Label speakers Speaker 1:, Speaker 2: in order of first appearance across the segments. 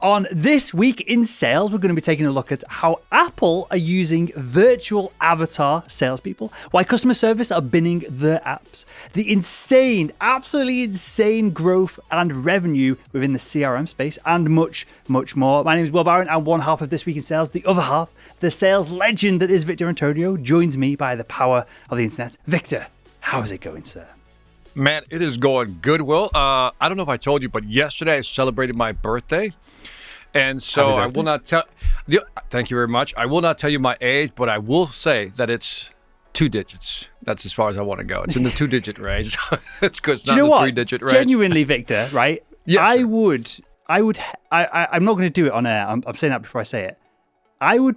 Speaker 1: On This Week in Sales, we're going to be taking a look at how Apple are using virtual avatar salespeople, why customer service are binning their apps, the insane, absolutely insane growth and revenue within the CRM space, and much, much more. My name is Will Barron, and one half of This Week in Sales, the other half, the sales legend that is Victor Antonio, joins me by the power of the internet. Victor, how is it going, sir?
Speaker 2: Man, it is going good, Will. I don't know if I told you, but yesterday I celebrated my birthday. And so I will not tell. Thank you very much. I will not tell you my age, but I will say that it's 2 digits. That's as far as I want to go. It's in the 2-digit range. It's good. It's not in the 3-digit range.
Speaker 1: Genuinely, Victor, right?
Speaker 2: Yes,
Speaker 1: I'm not going to do it on air. I'm saying that before I say it. I would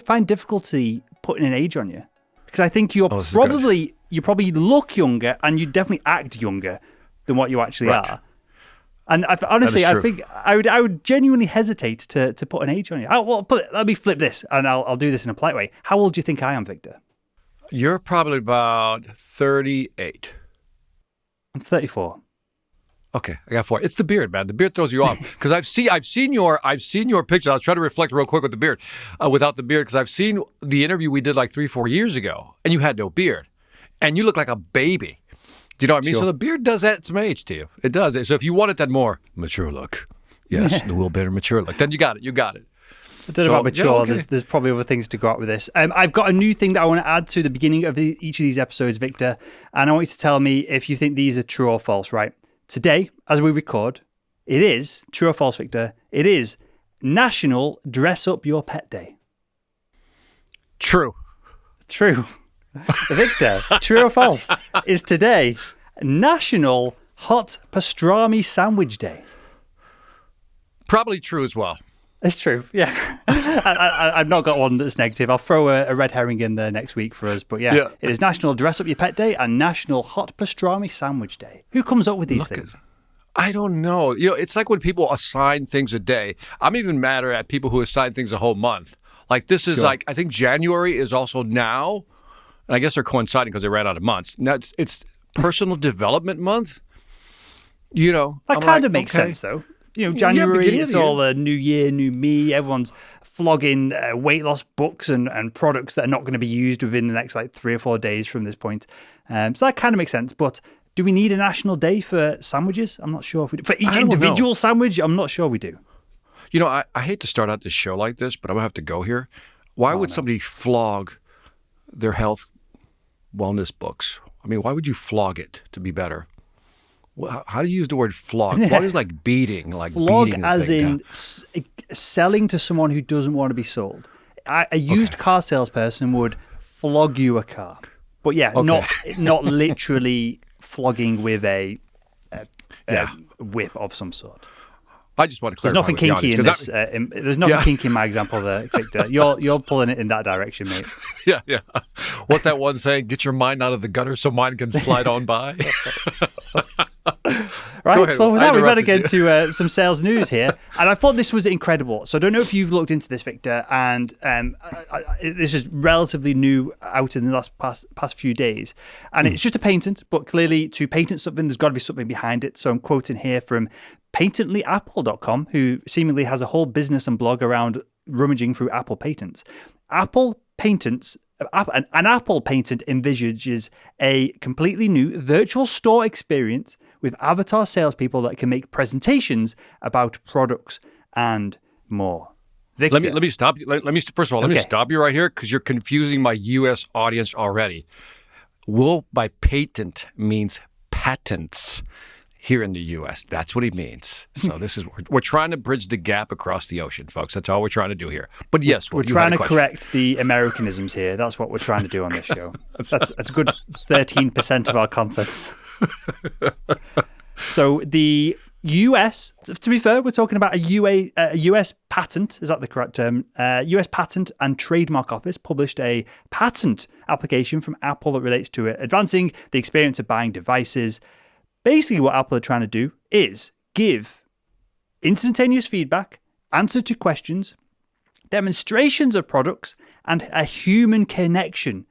Speaker 1: find difficulty putting an age on you because I think you probably look younger and you definitely act younger than what you actually are. And honestly, I think I would genuinely hesitate to put an age on you. Let me flip this, and I'll do this in a polite way. How old do you think I am, Victor?
Speaker 2: You're probably about 38.
Speaker 1: I'm 34.
Speaker 2: Okay, I got 4. It's the beard, man. The beard throws you off because I've seen your picture. I was trying to reflect real quick with the beard, without the beard, because I've seen the interview we did like 3-4 years ago, and you had no beard, and you look like a baby. Do you know what I mean? Sure. So the beard does add some age to you. It does. So if you wanted that more mature look, yes, the Will Barron mature look, then you got it. I don't
Speaker 1: know about mature. Yeah, okay. There's probably other things to go out with this. I've got a new thing that I want to add to the beginning of each of these episodes, Victor, and I want you to tell me if you think these are true or false, right? Today, as we record, it is, true or false, Victor, it is National Dress Up Your Pet Day.
Speaker 2: True.
Speaker 1: Victor, true or false, is today National Hot Pastrami Sandwich Day?
Speaker 2: Probably true as well.
Speaker 1: It's true, yeah. I've not got one that's negative. I'll throw a red herring in there next week for us. But yeah, it is National Dress Up Your Pet Day and National Hot Pastrami Sandwich Day. Who comes up with these things?
Speaker 2: I don't know. It's like when people assign things a day. I'm even madder at people who assign things a whole month. Like this is I think January is also now. And I guess they're coinciding because they ran out of months. Now it's Personal Development Month.
Speaker 1: That kind of makes sense, though. January, it's all a new year, new me. Everyone's flogging weight loss books and products that are not going to be used within the next 3 or 4 days from this point. So that kind of makes sense. But do we need a national day for sandwiches? I'm not sure if we do. For each individual sandwich, I'm not sure we do.
Speaker 2: I hate to start out this show like this, but I'm going to have to go here. Why would somebody flog their health wellness books? I mean, why would you flog it to be better? How do you use the word flog? Flog is like beating,
Speaker 1: flog
Speaker 2: beating
Speaker 1: as in selling to someone who doesn't want to be sold. A used car salesperson would flog you a car, but not literally flogging with a whip of some sort.
Speaker 2: I just want to clarify.
Speaker 1: There's nothing kinky in this. There's nothing kinky in my example there, Victor. You're pulling it in that direction, mate.
Speaker 2: Yeah. What's that one saying? Get your mind out of the gutter so mine can slide on by.
Speaker 1: Right, well, with that, we better get to some sales news here. And I thought this was incredible. So I don't know if you've looked into this, Victor, and this is relatively new out in the last past few days. And it's just a patent, but clearly to patent something, there's got to be something behind it. So I'm quoting here from patentlyapple.com, who seemingly has a whole business and blog around rummaging through Apple patents. An Apple patent envisages a completely new virtual store experience with avatar salespeople that can make presentations about products and more. Victor.
Speaker 2: Let me stop you. First of all, let me stop you right here because you're confusing my U.S. audience already. Will by patent means patents. Here in the U.S., that's what he means. So we're trying to bridge the gap across the ocean, folks. That's all we're trying to do here. But yes,
Speaker 1: we're trying to correct the Americanisms here. That's what we're trying to do on this show. That's a good 13% of our content. So the U.S., to be fair, we're talking about a U.S. patent. Is that the correct term? U.S. Patent and Trademark Office published a patent application from Apple that relates to it, advancing the experience of buying devices. Basically, what Apple are trying to do is give instantaneous feedback, answer to questions, demonstrations of products, and a human connection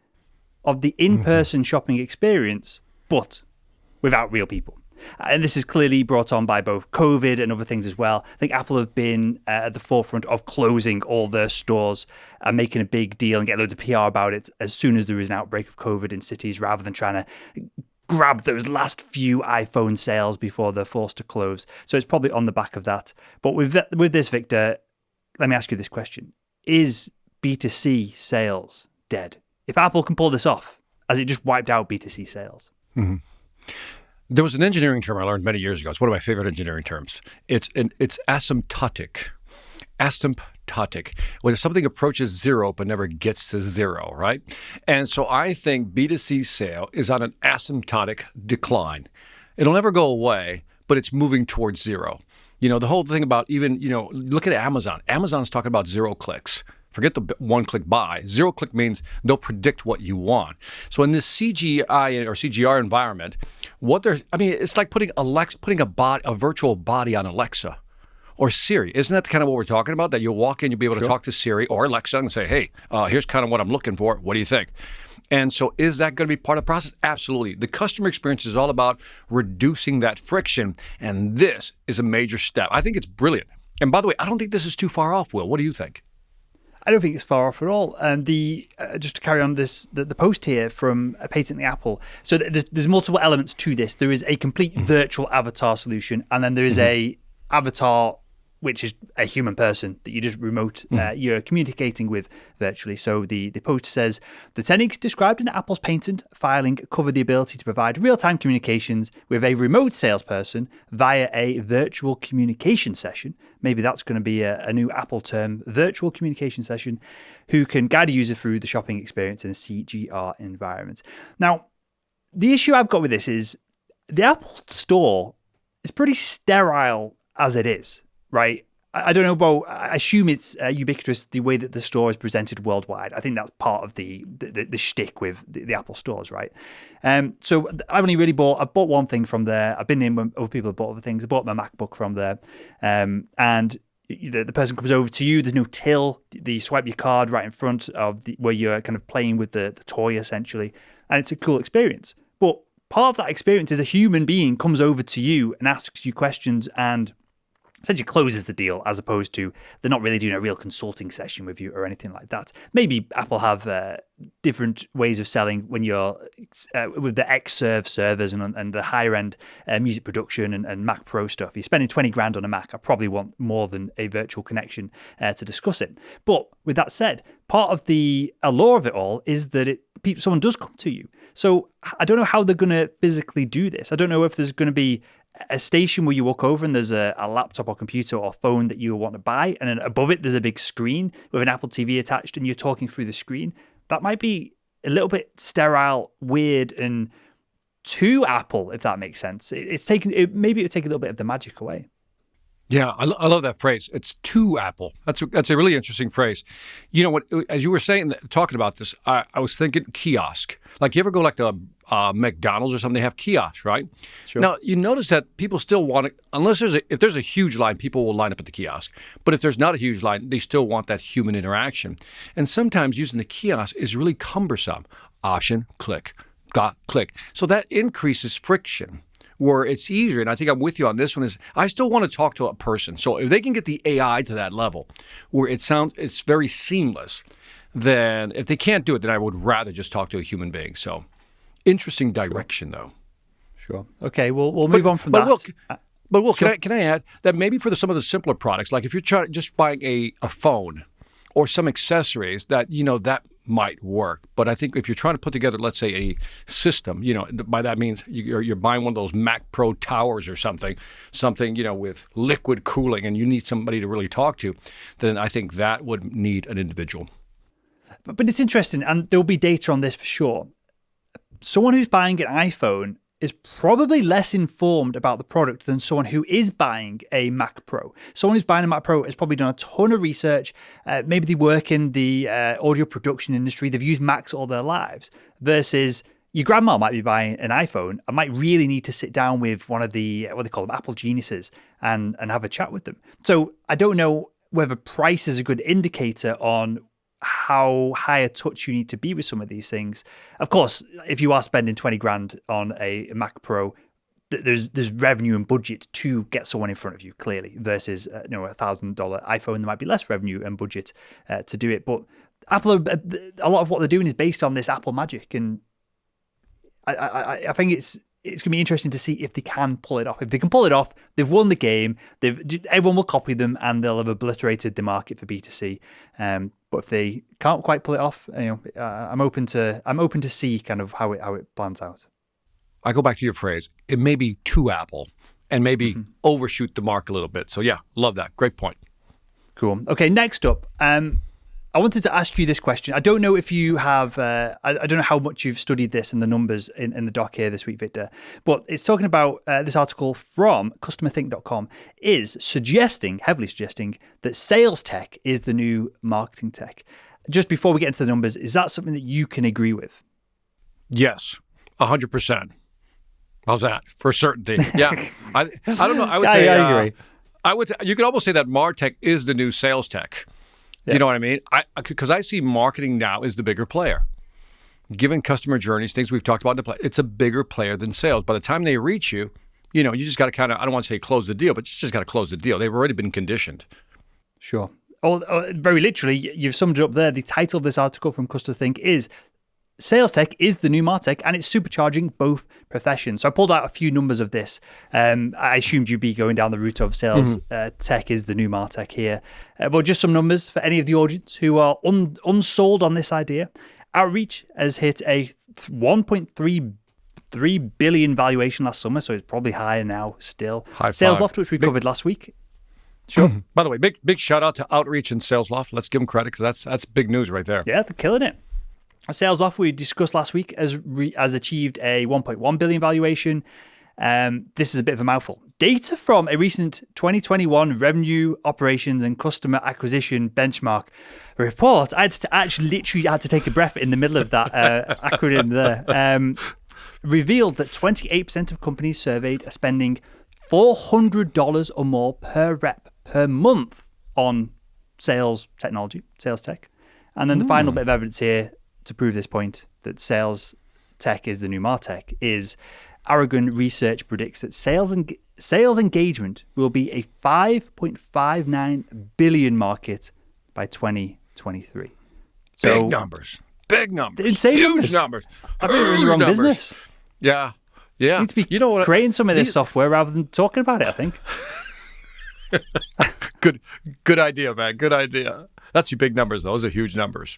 Speaker 1: of the in-person shopping experience, but without real people. And this is clearly brought on by both COVID and other things as well. I think Apple have been at the forefront of closing all their stores and making a big deal and getting loads of PR about it as soon as there is an outbreak of COVID in cities, rather than trying to grab those last few iPhone sales before they're forced to close. So it's probably on the back of that. But with this, Victor, let me ask you this question. Is B2c sales dead? If Apple can pull this off, as it just wiped out B2c sales?
Speaker 2: Mm-hmm. There was an engineering term I learned many years ago. It's one of my favorite engineering terms. It's asymptotic. Asymptotic. When something approaches zero but never gets to zero, right? And so I think B2C sale is on an asymptotic decline. It'll never go away, but it's moving towards zero. The whole thing about even, look at Amazon. Amazon's talking about 0 clicks. Forget the one-click buy. 0 click means they'll predict what you want. So in this CGI or CGR environment, it's like putting a virtual body on Alexa or Siri. Isn't that kind of what we're talking about? That you'll walk in, you'll be able to talk to Siri or Alexa and say, hey, here's kind of what I'm looking for. What do you think? And so is that going to be part of the process? Absolutely. The customer experience is all about reducing that friction. And this is a major step. I think it's brilliant. And by the way, I don't think this is too far off, Will. What do you think?
Speaker 1: I don't think it's far off at all. And just to carry on the post here from Patently Apple. So there's multiple elements to this. There is a complete virtual avatar solution, and then there is a avatar which is a human person that you just you're communicating with virtually. So the post says, the techniques described in Apple's patent filing cover the ability to provide real-time communications with a remote salesperson via a virtual communication session. Maybe that's going to be a new Apple term, virtual communication session, who can guide a user through the shopping experience in a CGR environment. Now, the issue I've got with this is the Apple Store is pretty sterile as it is. Right. I don't know about, I assume it's ubiquitous the way that the store is presented worldwide. I think that's part of the shtick with the Apple stores, right? So I've only really I bought one thing from there. I've been in when other people have bought other things. I bought my MacBook from there. And the person comes over to you. There's no till. You swipe your card right in front of where you're kind of playing with the toy, essentially. And it's a cool experience. But part of that experience is a human being comes over to you and asks you questions and essentially closes the deal, as opposed to they're not really doing a real consulting session with you or anything like that. Maybe Apple have different ways of selling when you're with the Xserve servers and the higher end music production and Mac Pro stuff. You're spending 20 grand on a Mac. I probably want more than a virtual connection to discuss it. But with that said, part of the allure of it all is that someone does come to you. So I don't know how they're going to physically do this. I don't know if there's going to be a station where you walk over and there's a laptop or computer or phone that you want to buy, and then above it there's a big screen with an Apple TV attached and you're talking through the screen. That might be a little bit sterile, weird, and too Apple, if that makes sense. Maybe it would take a little bit of the magic away.
Speaker 2: Yeah, I love that phrase. It's too Apple. That's a really interesting phrase. You know what? As you were talking about this, I was thinking kiosk. Like you ever go like to McDonald's or something? They have kiosks, right?
Speaker 1: Sure.
Speaker 2: Now you notice that people still want it. Unless if there's a huge line, people will line up at the kiosk. But if there's not a huge line, they still want that human interaction. And sometimes using the kiosk is really cumbersome. Option, click, click. So that increases friction. Where it's easier, and I think I'm with you on this one, is I still want to talk to a person. So if they can get the AI to that level where it's very seamless, then if they can't do it, then I would rather just talk to a human being. So interesting direction, though.
Speaker 1: Sure. Okay, we'll move on from that.
Speaker 2: Will, can I add that maybe for some of the simpler products, like if you're just buying a phone or some accessories, that that might work. But I think if you're trying to put together, let's say, a system, by that means you're buying one of those Mac Pro towers or something, with liquid cooling, and you need somebody to really talk to, then I think that would need an individual.
Speaker 1: But it's interesting, and there'll be data on this for sure. Someone who's buying an iPhone is probably less informed about the product than someone who is buying a Mac Pro. Someone who's buying a Mac Pro has probably done a ton of research. Maybe they work in the audio production industry. They've used Macs all their lives. Versus your grandma might be buying an iPhone and might really need to sit down with one of the, what they call them, Apple geniuses and have a chat with them. So I don't know whether price is a good indicator on how high a touch you need to be with some of these things. Of course, if you are spending 20 grand on a Mac Pro, there's revenue and budget to get someone in front of you, clearly, versus $1,000 iPhone. There might be less revenue and budget to do it. But Apple, a lot of what they're doing is based on this Apple magic, and I think it's going to be interesting to see if they can pull it off. If they can pull it off, they've won the game. Everyone will copy them, and they'll have obliterated the market for B2C. But if they can't quite pull it off, I'm open to see kind of how it plans out.
Speaker 2: I go back to your phrase. It may be too Apple and maybe overshoot the mark a little bit. So yeah, love that. Great point.
Speaker 1: Cool. Okay, next up, I wanted to ask you this question. I don't know if you have, I don't know how much you've studied this and the numbers in the doc here this week, Victor, but it's talking about this article from customerthink.com is heavily suggesting that sales tech is the new marketing tech. Just before we get into the numbers, is that something that you can agree with?
Speaker 2: Yes, 100%. How's that? For certainty. Yeah. I don't know. I would say
Speaker 1: I agree.
Speaker 2: You could almost say that martech is the new sales tech.
Speaker 1: Yeah.
Speaker 2: You know what I mean? Because I see marketing now as the bigger player. Given customer journeys, things we've talked about in the play, it's a bigger player than sales. By the time they reach you, you just got to kind of, I don't want to say close the deal, but you just got to close the deal. They've already been conditioned.
Speaker 1: Sure. Oh, very literally, you've summed it up there. The title of this article from Customer Think is Sales tech is the new martech, and it's supercharging both professions. So I pulled out a few numbers of this. I assumed you'd be going down the route of sales tech is the new martech here. But just some numbers for any of the audience who are unsold on this idea. Outreach has hit a 1.33 billion valuation last summer, so it's probably higher now still. Salesloft, which we covered last week. Sure.
Speaker 2: By the way, big shout out to Outreach and Salesloft. Let's give them credit because that's big news right there.
Speaker 1: Yeah, they're killing it. Salesloft, we discussed last week, has achieved a 1.1 billion valuation. This is a bit of a mouthful. Data from a recent 2021 revenue, operations, and customer acquisition benchmark report. I had to literally had to take a breath in the middle of that acronym there. Revealed that 28% of companies surveyed are spending $400 or more per rep per month on sales technology, sales tech. And then the final bit of evidence here to prove this point that sales tech is the new martech is Aragon Research predicts that sales engagement will be a 5.59 billion market by 2023. So,
Speaker 2: big numbers,
Speaker 1: insane
Speaker 2: huge numbers.
Speaker 1: I think you're in the wrong business.
Speaker 2: Yeah.
Speaker 1: You need to be creating some of this software rather than talking about it, I think.
Speaker 2: Good idea, man. Good idea. That's your big numbers. Those are huge numbers.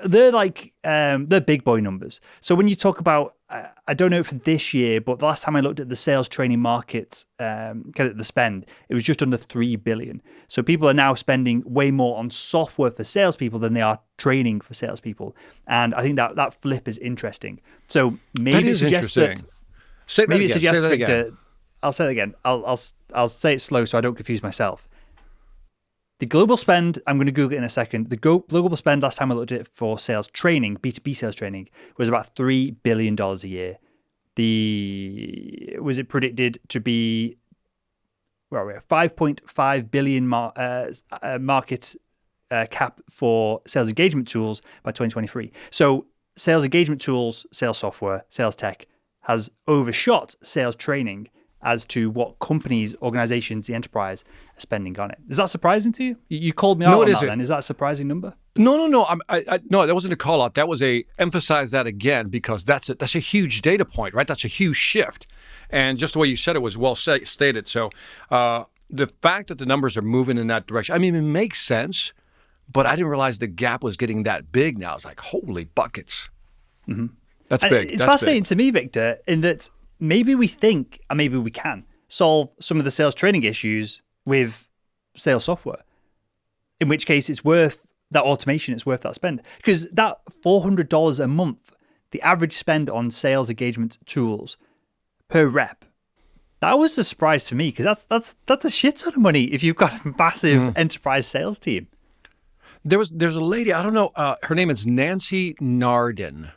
Speaker 1: They're like they're big boy numbers. So when you talk about, I don't know for this year, but the last time I looked at the sales training market, the spend, it was just under 3 billion. So people are now spending way more on software for salespeople than they are training for salespeople, and I think that flip is interesting. So maybe it suggests that. Maybe it suggests Victor. I'll say it again. I'll say it slow so I don't confuse myself. The global spend, I'm going to Google it in a second. The global spend last time I looked at it for sales training, B2B sales training, was about $3 billion a year. Was it predicted to be 5.5 billion market cap for sales engagement tools by 2023. So sales engagement tools, sales software, sales tech has overshot sales training as to what companies, organizations, the enterprise are spending on it. Is that surprising to you? You called me out on that then. Is that a surprising number?
Speaker 2: No. No, that wasn't a call out. That was emphasize that again, because that's a huge data point, right? That's a huge shift. And just the way you said it was well stated. So the fact that the numbers are moving in that direction, I mean, it makes sense, but I didn't realize the gap was getting that big now. It's like, holy buckets. Mm-hmm. That's big.
Speaker 1: It's fascinating to me, Victor, in that maybe we think, and maybe we can, solve some of the sales training issues with sales software, in which case it's worth that automation, it's worth that spend. Because that $400 a month, the average spend on sales engagement tools per rep, that was a surprise to me, because that's a shit ton of money if you've got a massive enterprise sales team.
Speaker 2: There's a lady, I don't know, her name is Nancy Nardin.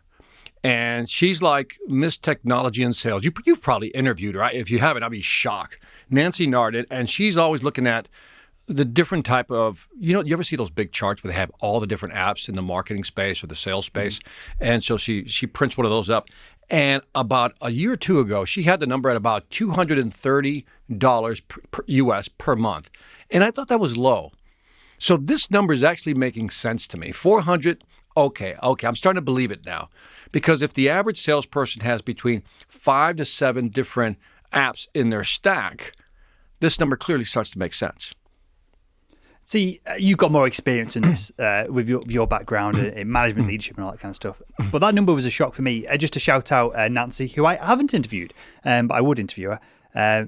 Speaker 2: And she's like Miss Technology and Sales. You've probably interviewed her. If you haven't, I'd be shocked. Nancy Nardin, and she's always looking at the different type of, you ever see those big charts where they have all the different apps in the marketing space or the sales space? And so she prints one of those up. And about a year or two ago, she had the number at about $230 US per month. And I thought that was low. So this number is actually making sense to me. 400, okay, I'm starting to believe it now. Because if the average salesperson has between 5 to 7 different apps in their stack, this number clearly starts to make sense.
Speaker 1: See, you've got more experience in this with your background in management, leadership, and all that kind of stuff. But that number was a shock for me. Just to shout out Nancy, who I haven't interviewed, but I would interview her.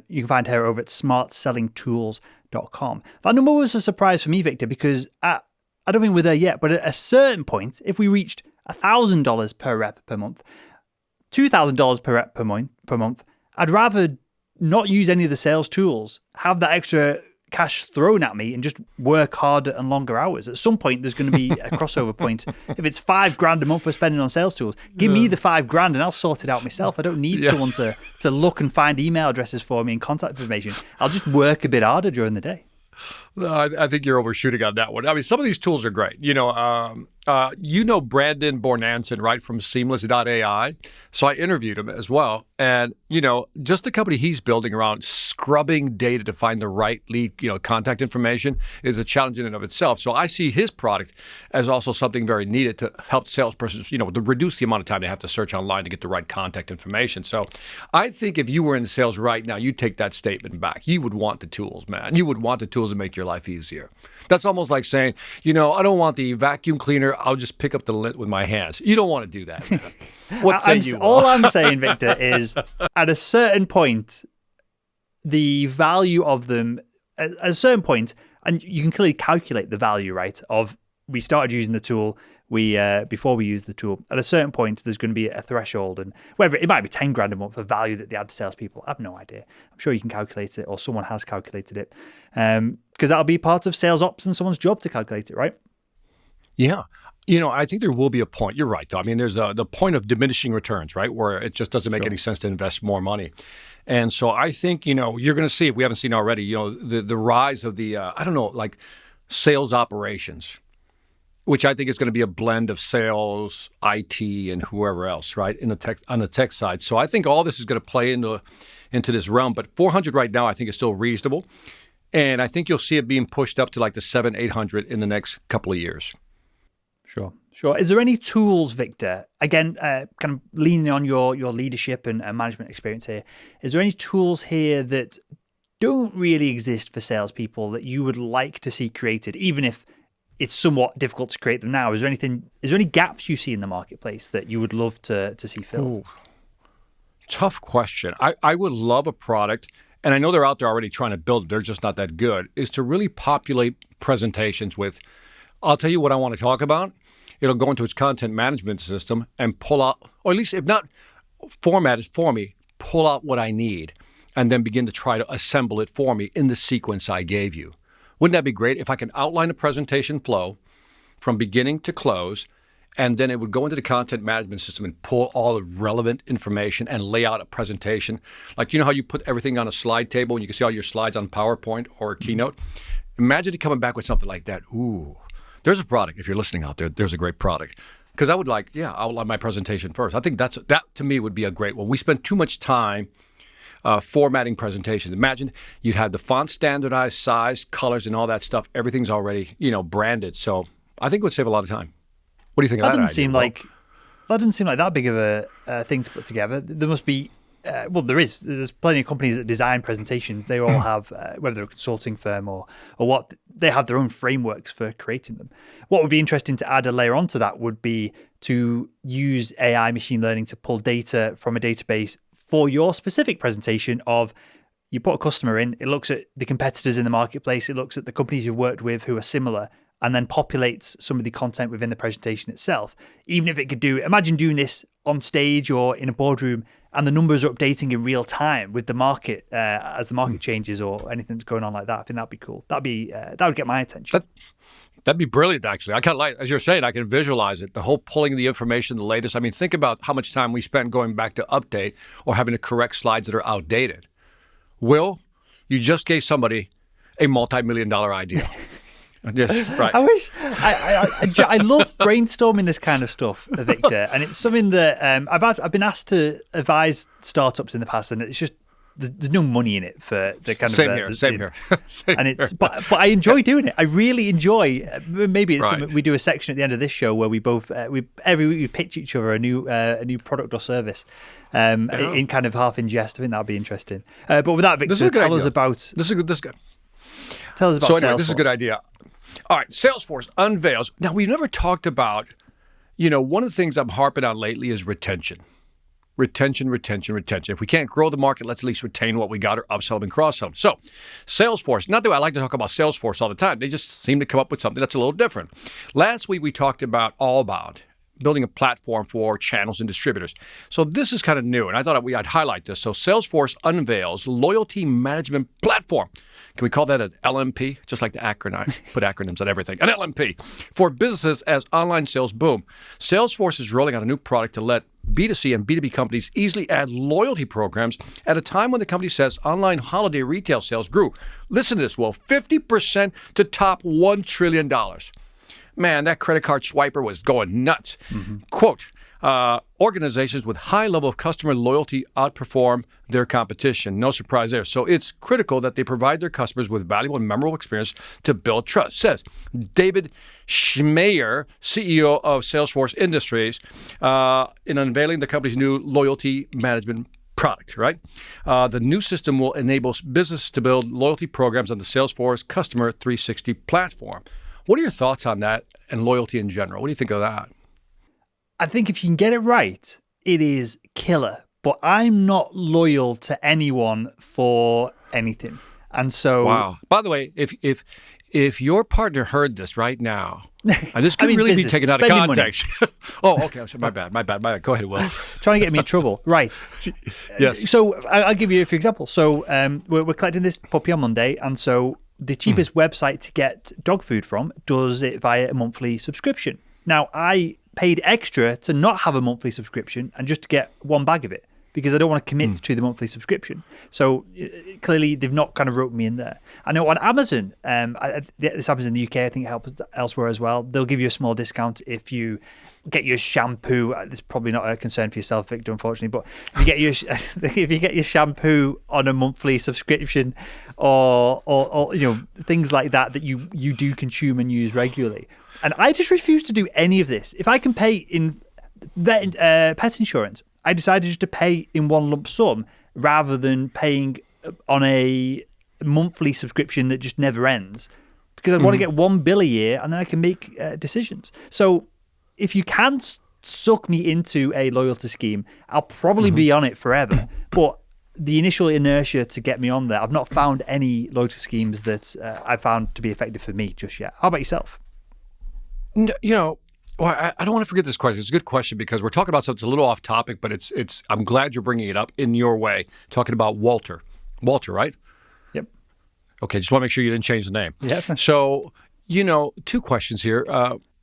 Speaker 1: You can find her over at smartsellingtools.com. That number was a surprise for me, Victor, because I don't think we're there yet, but at a certain point, if we reached $1,000 per rep per month, $2,000 per rep per month, I'd rather not use any of the sales tools, have that extra cash thrown at me and just work harder and longer hours. At some point, there's going to be a crossover point. If it's $5,000 a month we're spending on sales tools, give me the $5,000 and I'll sort it out myself. I don't need someone to look and find email addresses for me and contact information. I'll just work a bit harder during the day.
Speaker 2: No, I think you're overshooting on that one. I mean, some of these tools are great. Brandon Bornanson, right, from Seamless.ai. So I interviewed him as well. And, just the company he's building around scrubbing data to find the right lead, contact information is a challenge in and of itself. So I see his product as also something very needed to help salespersons, to reduce the amount of time they have to search online to get the right contact information. So I think if you were in sales right now, you'd take that statement back. You would want the tools, man. You would want the tools to make your life easier. That's almost like saying, I don't want the vacuum cleaner. I'll just pick up the lint with my hands. You don't want to do that, man. What say you?
Speaker 1: All I'm saying, Victor, is at a certain point, the value of them, at a certain point, and you can clearly calculate the value, right, of we started using the tool, before we use the tool. At a certain point, there's going to be a threshold, and whether it might be $10,000 a month for value that they add to salespeople. I have no idea. I'm sure you can calculate it, or someone has calculated it, because that'll be part of sales ops and someone's job to calculate it, right?
Speaker 2: Yeah. I think there will be a point. You're right, though. I mean, there's the point of diminishing returns, right, where it just doesn't make any sense to invest more money. And so I think, you're going to see, if we haven't seen already, the rise of the, like sales operations, which I think is going to be a blend of sales, IT, and whoever else, right, on the tech side. So I think all this is going to play into this realm. But 400 right now, I think, is still reasonable. And I think you'll see it being pushed up to like the 700-800 in the next couple of years.
Speaker 1: Sure. Is there any tools, Victor, again, kind of leaning on your leadership and management experience here, is there any tools here that don't really exist for salespeople that you would like to see created, even if it's somewhat difficult to create them now? Is there any gaps you see in the marketplace that you would love to see filled?
Speaker 2: Ooh, tough question. I would love a product, and I know they're out there already trying to build it, they're just not that good, is to really populate presentations with, I'll tell you what I want to talk about. It'll go into its content management system and pull out, or at least if not format it for me, pull out what I need, and then begin to try to assemble it for me in the sequence I gave you. Wouldn't that be great if I can outline a presentation flow from beginning to close, and then it would go into the content management system and pull all the relevant information and lay out a presentation. Like, how you put everything on a slide table and you can see all your slides on PowerPoint or Keynote? Imagine it coming back with something like that. Ooh. There's a product, if you're listening out there, there's a great product. Because I would outline my presentation first. I think that to me would be a great one. We spend too much time formatting presentations. Imagine you'd have the font standardized, size, colors, and all that stuff. Everything's already, branded. So I think it would save a lot of time. What do you think of that idea?
Speaker 1: That doesn't seem like that big of a thing to put together. There must be, there's plenty of companies that design presentations. They all have, whether they're a consulting firm or what, they have their own frameworks for creating them. What would be interesting to add a layer onto that would be to use AI machine learning to pull data from a database for your specific presentation of, you put a customer in, it looks at the competitors in the marketplace, it looks at the companies you've worked with who are similar, and then populates some of the content within the presentation itself. Even if it could imagine doing this on stage or in a boardroom, and the numbers are updating in real time with the market as the market changes or anything that's going on like that. I think that'd be cool. That would get my attention.
Speaker 2: That'd be brilliant, actually. I kind of like, as you're saying, I can visualize it. The whole pulling the information, the latest. I mean, think about how much time we spent going back to update or having to correct slides that are outdated. Will, you just gave somebody a multi-million-dollar idea. Yes, right.
Speaker 1: I wish I love brainstorming this kind of stuff, Victor, and it's something that I've been asked to advise startups in the past, and it's just there's no money in it for the kind
Speaker 2: Same
Speaker 1: of
Speaker 2: here. Same here.
Speaker 1: and it's but I enjoy doing it. I really enjoy. Maybe it's something we do a section at the end of this show where we both every week we pitch each other a new product or service. In kind of half in jest. I think that'd be interesting. But with that, Victor, tell us about.
Speaker 2: This is good.
Speaker 1: Tell us about.
Speaker 2: So anyway,
Speaker 1: Salesforce.
Speaker 2: this is a good idea. All right, Salesforce unveils. Now we've never talked about. One of the things I'm harping on lately is retention. Retention. If we can't grow the market, let's at least retain what we got or upsell them and cross-sell them. So, Salesforce, not that I like to talk about Salesforce all the time. They just seem to come up with something that's a little different. Last week, we talked about Allbound, building a platform for channels and distributors. So this is kind of new, and I thought I'd highlight this. So Salesforce unveils loyalty management platform. Can we call that an LMP? Just like the acronym, put acronyms on everything. An LMP for businesses as online sales boom. Salesforce is rolling out a new product to let B2C and B2B companies easily add loyalty programs at a time when the company says online holiday retail sales grew. Listen to this, Will, 50% to top $1 trillion. Man, that credit card swiper was going nuts. Mm-hmm. Quote, organizations with high level of customer loyalty outperform their competition. No surprise there. So it's critical that they provide their customers with valuable and memorable experience to build trust, says David Schmeier, CEO of Salesforce Industries, in unveiling the company's new loyalty management product, right? The new system will enable businesses to build loyalty programs on the Salesforce Customer 360 platform. What are your thoughts on that and loyalty in general? What do you think of that?
Speaker 1: I think if you can get it right, it is killer. But I'm not loyal to anyone for anything. And so...
Speaker 2: Wow. By the way, if your partner heard this right now, and this could really be taken out of context. Oh, okay. My bad. Go ahead, Will.
Speaker 1: Trying to get me in trouble. Right.
Speaker 2: Yes.
Speaker 1: So I'll give you a few examples. So we're collecting this puppy on Monday, and so the cheapest website to get dog food from does it via a monthly subscription. Now, I paid extra to not have a monthly subscription and just to get one bag of it because I don't want to commit to the monthly subscription. So clearly they've not kind of roped me in there. I know on Amazon, this happens in the UK, I think it helps elsewhere as well. They'll give you a small discount if you get your shampoo. This is probably not a concern for yourself, Victor, unfortunately, but if you get your shampoo on a monthly subscription or things like that you do consume and use regularly. And I just refuse to do any of this. If I can pay in pet insurance, I decided just to pay in one lump sum rather than paying on a monthly subscription that just never ends. Because I want to get one bill a year and then I can make decisions. So if you can suck me into a loyalty scheme, I'll probably be on it forever. But the initial inertia to get me on there, I've not found any loyalty schemes that I found to be effective for me just yet. How about yourself?
Speaker 2: Well, I don't want to forget this question. It's a good question because we're talking about something that's a little off topic, but it's. I'm glad you're bringing it up in your way, talking about Walter. Walter, right?
Speaker 1: Yep.
Speaker 2: Okay, just want to make sure you didn't change the name.
Speaker 1: Yeah.
Speaker 2: So, two questions here.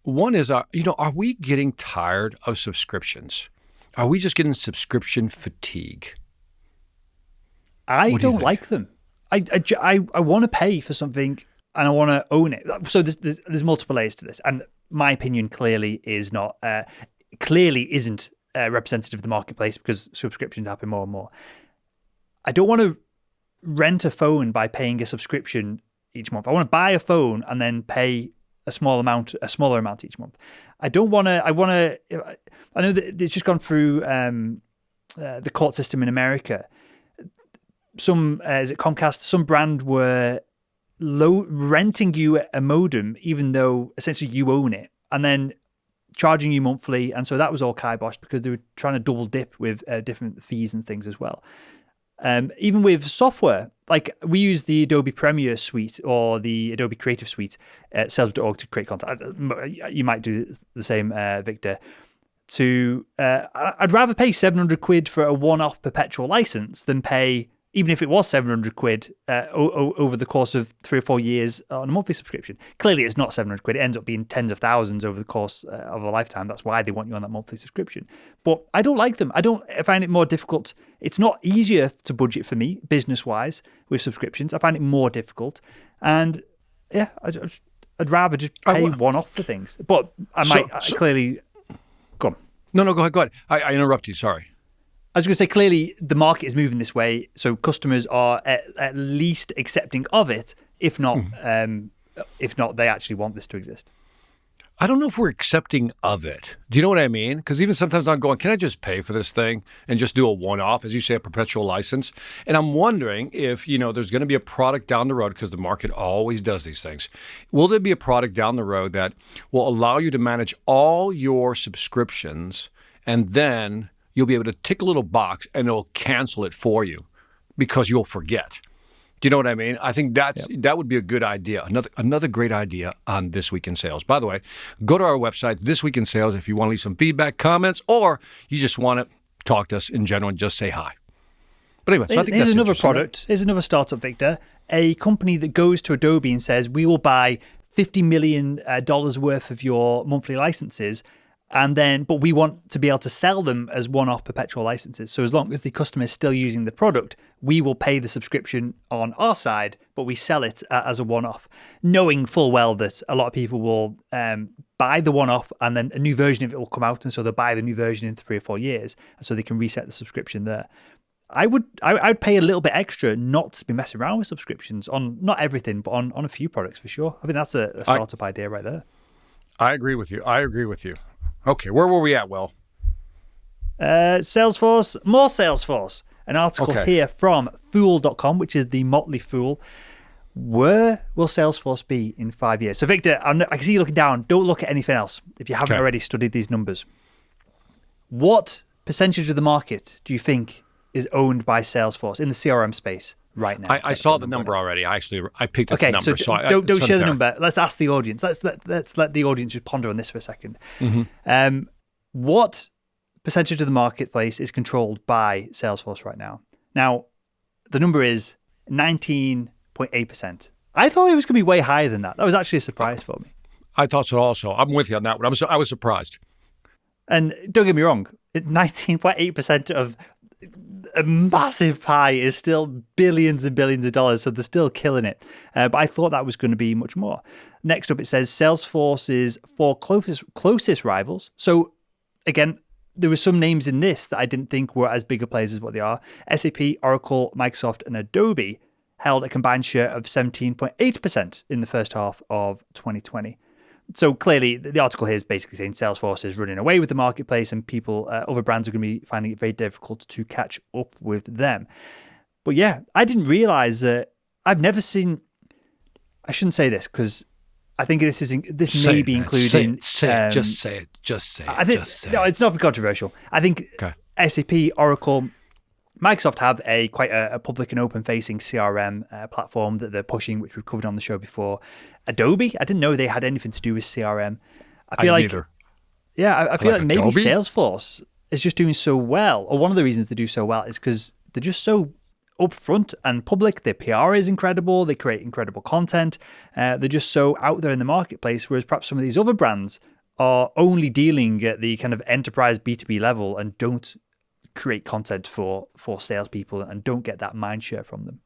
Speaker 2: One is, are we getting tired of subscriptions? Are we just getting subscription fatigue?
Speaker 1: I don't like them. I want to pay for something and I want to own it. So there's multiple layers to this, and my opinion clearly isn't representative of the marketplace because subscriptions happen more and more. I don't want to rent a phone by paying a subscription each month. I want to buy a phone and then pay a smaller amount each month. I know that it's just gone through the court system in America. Is it Comcast? Some brand were renting you a modem, even though essentially you own it, and then charging you monthly. And so that was all kiboshed because they were trying to double dip with different fees and things as well. Even with software, like we use the Adobe Premiere Suite or the Adobe Creative Suite at sales.org to create content. You might do the same, Victor. I'd rather pay 700 quid for a one-off perpetual license than pay, even if it was 700 quid over the course of 3 or 4 years on a monthly subscription. Clearly, it's not 700 quid. It ends up being tens of thousands over the course of a lifetime. That's why they want you on that monthly subscription. But I don't like them. I find it more difficult. It's not easier to budget for me, business-wise, with subscriptions. I find it more difficult. And yeah, I I'd rather just pay one-off for things. But I might clearly... Go on.
Speaker 2: No, go ahead. I interrupt you, sorry.
Speaker 1: I was going to say, clearly, the market is moving this way, so customers are at least accepting of it, if not, they actually want this to exist.
Speaker 2: I don't know if we're accepting of it. Do you know what I mean? Because even sometimes I'm going, can I just pay for this thing and just do a one-off, as you say, a perpetual license? And I'm wondering if, there's going to be a product down the road, because the market always does these things. Will there be a product down the road that will allow you to manage all your subscriptions, and then you'll be able to tick a little box and it'll cancel it for you because you'll forget? Do you know what I mean? I think that would be a good idea. Another great idea on This Week in Sales. By the way, go to our website, This Week in Sales, if you want to leave some feedback, comments, or you just want to talk to us in general and just say hi. But anyway, so I think
Speaker 1: here's
Speaker 2: that's
Speaker 1: another product. Here's another startup, Victor. A company that goes to Adobe and says, we will buy $50 million worth of your monthly licenses, but we want to be able to sell them as one-off perpetual licenses. So as long as the customer is still using the product, we will pay the subscription on our side, but we sell it as a one-off, knowing full well that a lot of people will buy the one-off and then a new version of it will come out, and so they'll buy the new version in 3 or 4 years, and so they can reset the subscription there. I would pay a little bit extra not to be messing around with subscriptions on not everything, but on a few products for sure. I think that's a startup idea right there.
Speaker 2: I agree with you. Okay, where were we at, Will?
Speaker 1: Salesforce, more Salesforce. An article here from Fool.com, which is the Motley Fool. Where will Salesforce be in 5 years? So, Victor, I can see you looking down. Don't look at anything else if you haven't already studied these numbers. What percentage of the market do you think is owned by Salesforce in the CRM space right now?
Speaker 2: I saw the number already. I picked up the number.
Speaker 1: So don't share the number. Let's ask the audience. Let's let the audience just ponder on this for a second. Mm-hmm. What percentage of the marketplace is controlled by Salesforce right now? Now, the number is 19.8%. I thought it was going to be way higher than that. That was actually a surprise for me.
Speaker 2: I thought so also. I'm with you on that one. I was surprised.
Speaker 1: And don't get me wrong, 19.8% of a massive pie is still billions and billions of dollars, so they're still killing it. But I thought that was going to be much more. Next up, it says Salesforce's 4 closest rivals. So again, there were some names in this that I didn't think were as big a players as what they are. SAP, Oracle, Microsoft, and Adobe held a combined share of 17.8% in the first half of 2020. So clearly, the article here is basically saying Salesforce is running away with the marketplace, and other brands are going to be finding it very difficult to catch up with them. But yeah, I didn't realize that. I've never seen. I shouldn't say this because I think this may be including.
Speaker 2: Just say it.
Speaker 1: No, it's not controversial. I think SAP, Oracle, Microsoft have quite a public and open-facing CRM platform that they're pushing, which we've covered on the show before. Adobe, I didn't know they had anything to do with CRM. I feel like maybe
Speaker 2: Adobe?
Speaker 1: Salesforce is just doing so well, or one of the reasons they do so well is because they're just so upfront and public. Their PR is incredible. They create incredible content. They're just so out there in the marketplace, whereas perhaps some of these other brands are only dealing at the kind of enterprise B2B level and don't create content for salespeople and don't get that mind share from them.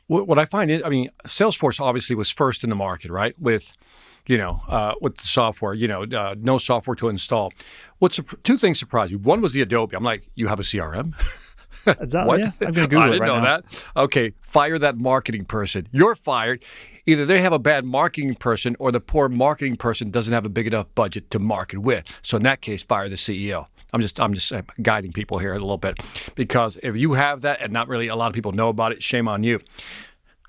Speaker 2: What I find is, Salesforce obviously was first in the market, right? With the software, no software to install. Two things surprised me. One was the Adobe. I'm like, you have a CRM?
Speaker 1: Exactly.
Speaker 2: What?
Speaker 1: Yeah. I'm going to Google it right now.
Speaker 2: I didn't know that. Okay, fire that marketing person. You're fired. Either they have a bad marketing person or the poor marketing person doesn't have a big enough budget to market with. So in that case, fire the CEO. I'm just guiding people here a little bit, because if you have that and not really a lot of people know about it, shame on you.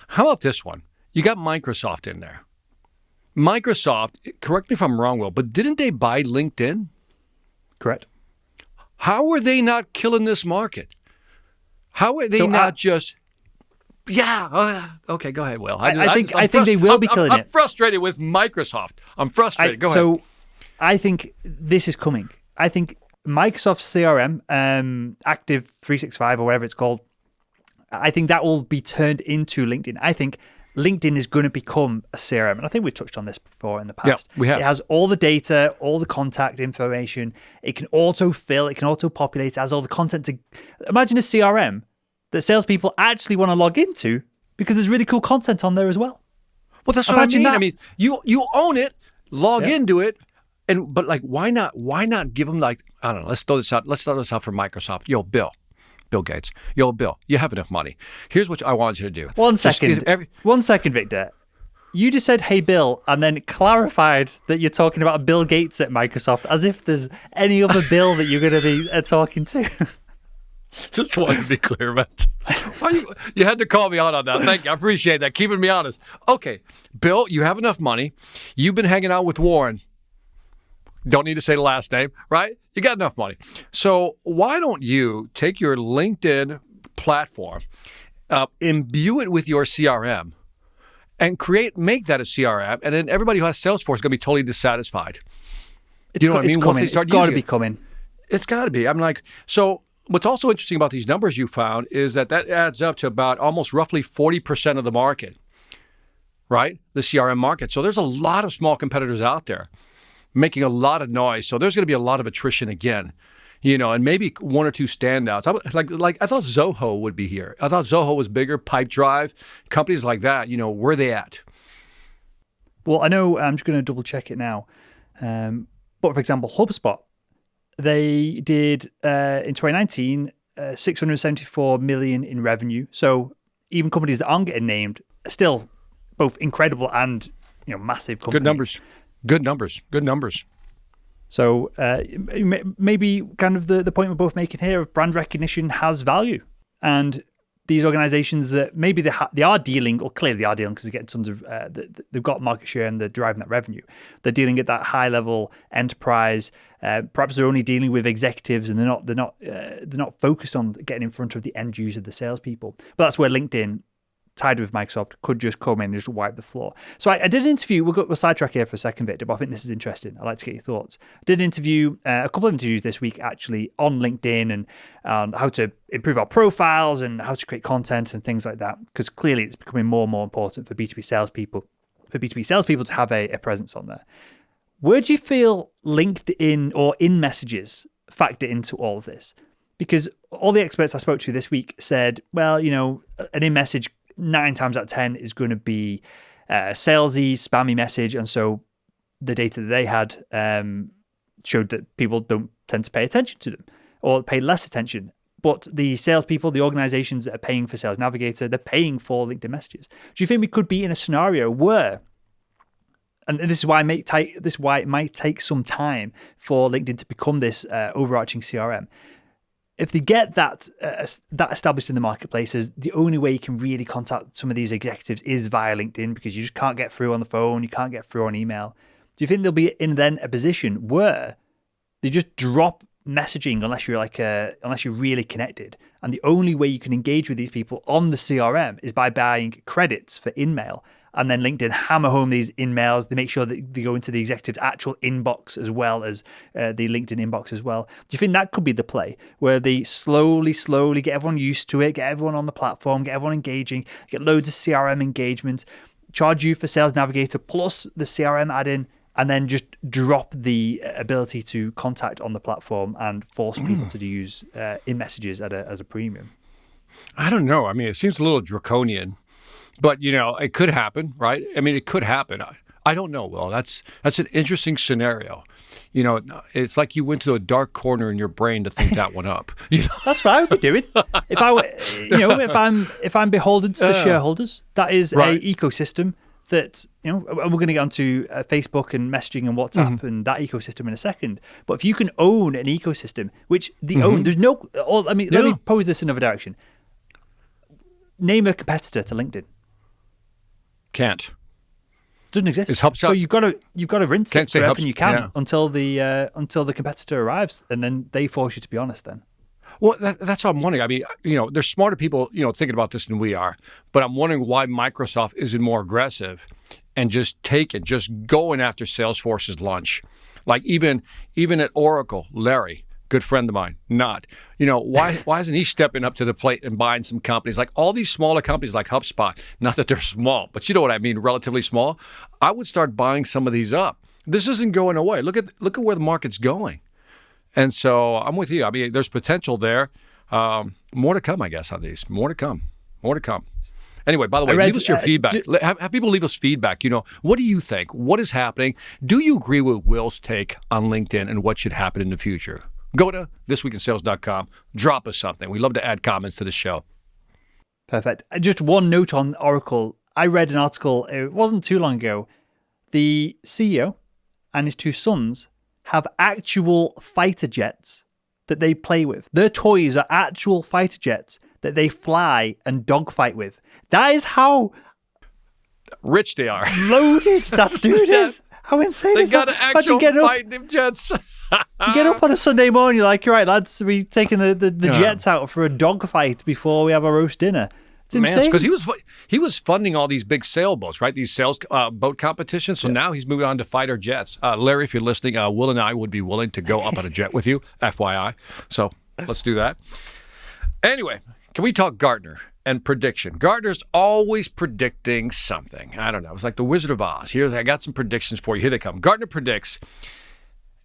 Speaker 2: How about this one? You got Microsoft in there. Microsoft, correct me if I'm wrong, Will, but didn't they buy LinkedIn?
Speaker 1: Correct.
Speaker 2: How are they not killing this market? How are they not just... Yeah. Okay, go ahead, Will.
Speaker 1: I think they will be killing it.
Speaker 2: I'm frustrated with Microsoft. I'm frustrated. Go ahead.
Speaker 1: So I think this is coming. I think Microsoft CRM, Active 365 or whatever it's called, I think that will be turned into LinkedIn. I think LinkedIn is going to become a CRM. And I think we've touched on this before in the past.
Speaker 2: Yeah, we have.
Speaker 1: It has all the data, all the contact information. It can auto-fill. It can auto-populate. It has all the content. Imagine a CRM that salespeople actually want to log into because there's really cool content on there as well.
Speaker 2: Well, that's what I
Speaker 1: Imagine
Speaker 2: mean.
Speaker 1: that.
Speaker 2: I mean, you own it, log into it, but like, why not give them, like, I don't know. Let's throw this out for Microsoft. Yo, Bill Gates. Yo, Bill, you have enough money. Here's what I want you to do.
Speaker 1: 1 second. 1 second, Victor. You just said, "Hey, Bill," and then clarified that you're talking about Bill Gates at Microsoft, as if there's any other Bill that you're going to be talking to.
Speaker 2: Just wanted to be clear, man. You had to call me out on that. Thank you. I appreciate that. Keeping me honest. Okay, Bill, you have enough money. You've been hanging out with Warren. Don't need to say the last name, right? You got enough money. So why don't you take your LinkedIn platform, imbue it with your CRM, and make that a CRM, and then everybody who has Salesforce is going to be totally dissatisfied. You know what I mean?
Speaker 1: Once they start using it. It's got to be coming.
Speaker 2: It's got to be. I'm like, so what's also interesting about these numbers you found is that adds up to about almost roughly 40% of the market, right? The CRM market. So there's a lot of small competitors out there making a lot of noise. So there's going to be a lot of attrition again. And maybe one or two standouts. I thought Zoho would be here. I thought Zoho was bigger, Pipedrive, companies like that. Where are they at?
Speaker 1: Well, I know, I'm just going to double check it now. But for example, HubSpot, they did in 2019 $674 million in revenue. So even companies that aren't getting named are still both incredible and massive companies.
Speaker 2: Good numbers.
Speaker 1: So maybe kind of the point we're both making here of brand recognition has value. And these organizations that maybe they are dealing, or clearly they are dealing because they're getting tons of, they've got market share and they're driving that revenue. They're dealing at that high level enterprise. Perhaps they're only dealing with executives and they're not focused on getting in front of the end user, the salespeople. But that's where LinkedIn, tied with Microsoft, could just come in and just wipe the floor. So I did an interview. We'll sidetrack here for a second, Victor, but I think this is interesting. I'd like to get your thoughts. I did an interview, a couple of interviews this week actually on LinkedIn and how to improve our profiles and how to create content and things like that, because clearly it's becoming more and more important for B2B salespeople to have a presence on there. Where do you feel LinkedIn or in messages factor into all of this? Because all the experts I spoke to this week said, well, an in-message 9 times out of 10 is going to be salesy, spammy message. And so the data that they had showed that people don't tend to pay attention to them or pay less attention. But the salespeople, the organizations that are paying for Sales Navigator, they're paying for LinkedIn messages. Do you think we could be in a scenario where, and this is why it might take some time for LinkedIn to become this overarching CRM, if they get that established in the marketplaces, the only way you can really contact some of these executives is via LinkedIn, because you just can't get through on the phone, you can't get through on email. Do you think they'll be in then a position where they just drop messaging unless you're really connected, and the only way you can engage with these people on the CRM is by buying credits for InMail, and then LinkedIn hammer home these InMails. They make sure that they go into the executive's actual inbox as well as the LinkedIn inbox as well. Do you think that could be the play, where they slowly get everyone used to it, get everyone on the platform, get everyone engaging, get loads of CRM engagement, charge you for Sales Navigator plus the CRM add-in, and then just drop the ability to contact on the platform and force people to use in-messages as a premium?
Speaker 2: I don't know. I mean, it seems a little draconian. But, it could happen, right? I mean, it could happen. I don't know, Will. That's an interesting scenario. It's like you went to a dark corner in your brain to think that one up.
Speaker 1: That's what I would be doing. If I were, if I'm beholden to the shareholders, that is a ecosystem that, and we're going to get onto Facebook and messaging and WhatsApp and that ecosystem in a second. But if you can own an ecosystem, which there's no, let me pose this in another direction. Name a competitor to LinkedIn.
Speaker 2: Can't.
Speaker 1: Doesn't exist.
Speaker 2: It's HubSpot.
Speaker 1: So you've got to rinse
Speaker 2: Can't
Speaker 1: it for everything you can
Speaker 2: yeah.
Speaker 1: until the competitor arrives, and then they force you to be honest. Then.
Speaker 2: Well, that's what I'm wondering. I mean, there's smarter people, thinking about this than we are. But I'm wondering why Microsoft isn't more aggressive and just going after Salesforce's lunch. Like even at Oracle, Larry, good friend of mine, why isn't he stepping up to the plate and buying some companies? Like all these smaller companies like HubSpot, not that they're small, but you know what I mean, relatively small. I would start buying some of these up. This isn't going away. Look at where the market's going. And so I'm with you. I mean, there's potential there. More to come, I guess, on these. More to come. Anyway, by the way, leave us your feedback. Have people leave us feedback. What do you think? What is happening? Do you agree with Will's take on LinkedIn and what should happen in the future? Go to thisweekinsales.com. Drop us something. We love to add comments to the show.
Speaker 1: Perfect. Just one note on Oracle. I read an article, it wasn't too long ago. The CEO and his two sons have actual fighter jets that they play with. Their toys are actual fighter jets that they fly and dogfight with. That is how
Speaker 2: rich they are.
Speaker 1: Loaded that dude is. How insane is that?
Speaker 2: They got actual fighting jets.
Speaker 1: You get up on a Sunday morning, you're like, you're right, lads, we're taking the jets out for a dogfight before we have a roast dinner. It's insane.
Speaker 2: Because he was funding all these big sailboats, right? These sales boat competitions. So now he's moving on to fighter jets. Larry, if you're listening, Will and I would be willing to go up on a jet with you, FYI. So let's do that. Anyway, can we talk Gartner and prediction? Gartner's always predicting something. I don't know. It's like the Wizard of Oz. I got some predictions for you. Here they come. Gartner predicts,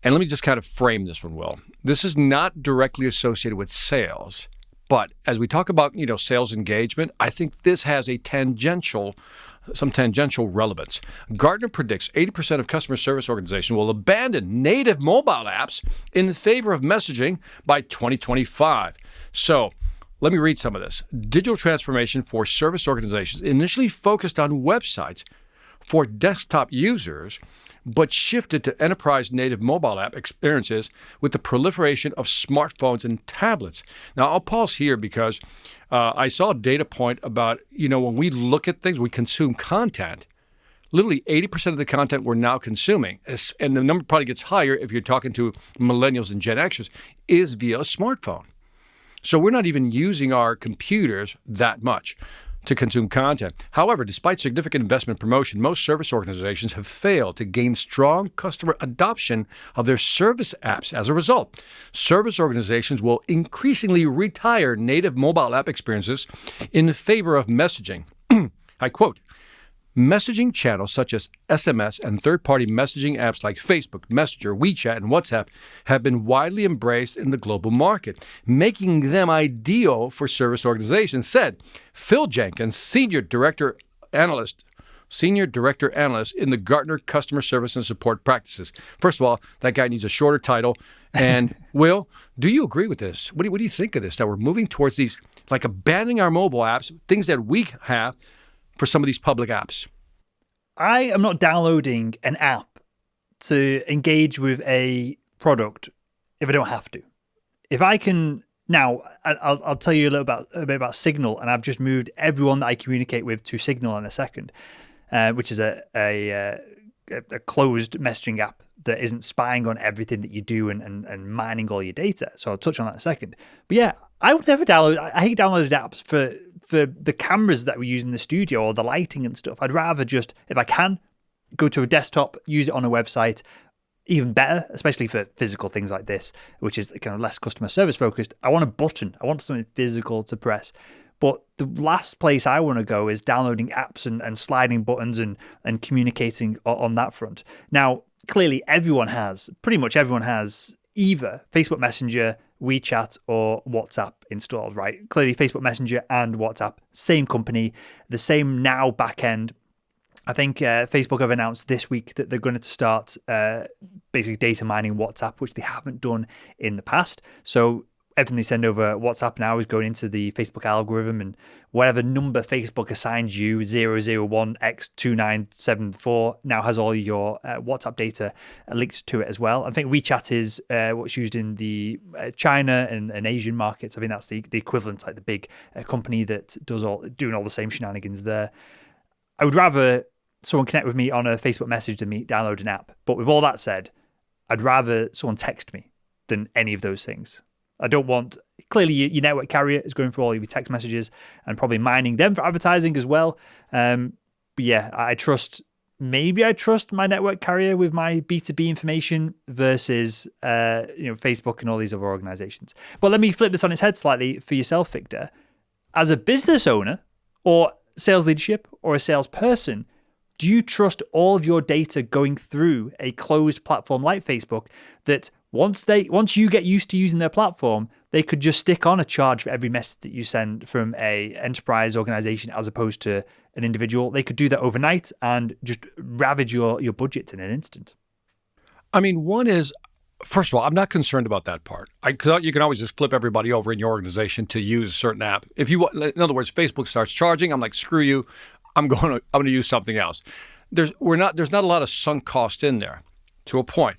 Speaker 2: and let me just kind of frame this one, Will. This is not directly associated with sales. But as we talk about, sales engagement, I think this has some tangential relevance. Gartner predicts 80% of customer service organizations will abandon native mobile apps in favor of messaging by 2025. So let me read some of this. Digital transformation for service organizations initially focused on websites for desktop users, but shifted to enterprise native mobile app experiences with the proliferation of smartphones and tablets. Now, I'll pause here because I saw a data point about, when we look at things, we consume content. Literally 80% of the content we're now consuming, and the number probably gets higher if you're talking to millennials and Gen Xers, is via a smartphone. So we're not even using our computers that much to consume content. However, despite significant investment promotion, most service organizations have failed to gain strong customer adoption of their service apps. As a result, service organizations will increasingly retire native mobile app experiences in favor of messaging. I quote, messaging channels such as SMS and third-party messaging apps like Facebook, Messenger, WeChat, and WhatsApp have been widely embraced in the global market, making them ideal for service organizations, said Phil Jenkins, Senior Director Analyst in the Gartner Customer Service and Support Practices. First of all, that guy needs a shorter title. And Will, do you agree with this? What do you think of this, that we're moving towards these, like abandoning our mobile apps, things that we have, for some of these public apps?
Speaker 1: I am not downloading an app to engage with a product if I don't have to. If I can, now I'll tell you a bit about Signal, and I've just moved everyone that I communicate with to Signal in a second, which is a closed messaging app that isn't spying on everything that you do and mining all your data. So I'll touch on that in a second. But yeah, I would never download. I hate downloaded apps for the cameras that we use in the studio or the lighting and stuff. I'd rather just, if I can, go to a desktop, use it on a website. Even better, especially for physical things like this, which is kind of less customer service focused. I want a button. I want something physical to press. But the last place I want to go is downloading apps and sliding buttons and communicating on that front. Now, clearly pretty much everyone has either Facebook Messenger, WeChat, or WhatsApp installed, right? Clearly Facebook Messenger and WhatsApp, same company, the same now backend. I think Facebook have announced this week that they're going to start basically data mining WhatsApp, which they haven't done in the past. So everything they send over WhatsApp now is going into the Facebook algorithm, and whatever number Facebook assigns you, 001X2974, now has all your WhatsApp data linked to it as well. I think WeChat is what's used in the China and Asian markets. I think that's the equivalent, like the big company that doing all the same shenanigans there. I would rather someone connect with me on a Facebook message than me download an app. But with all that said, I'd rather someone text me than any of those things. I don't want, clearly your network carrier is going through all your text messages and probably mining them for advertising as well. But yeah, I trust my network carrier with my B2B information versus Facebook and all these other organizations. But let me flip this on its head slightly for yourself, Victor. As a business owner or sales leadership or a salesperson, do you trust all of your data going through a closed platform like Facebook that once you get used to using their platform, They could just stick on a charge for every message that you send from a enterprise organization as opposed to an individual. They could do that overnight and just ravage your budget in an instant.
Speaker 2: I mean, one is, first of all, I'm not concerned about that part. You can always just flip everybody over in your organization to use a certain app. In other words, Facebook starts charging, I'm like, screw you. I'm going to use something else. There's not a lot of sunk cost in there, to a point.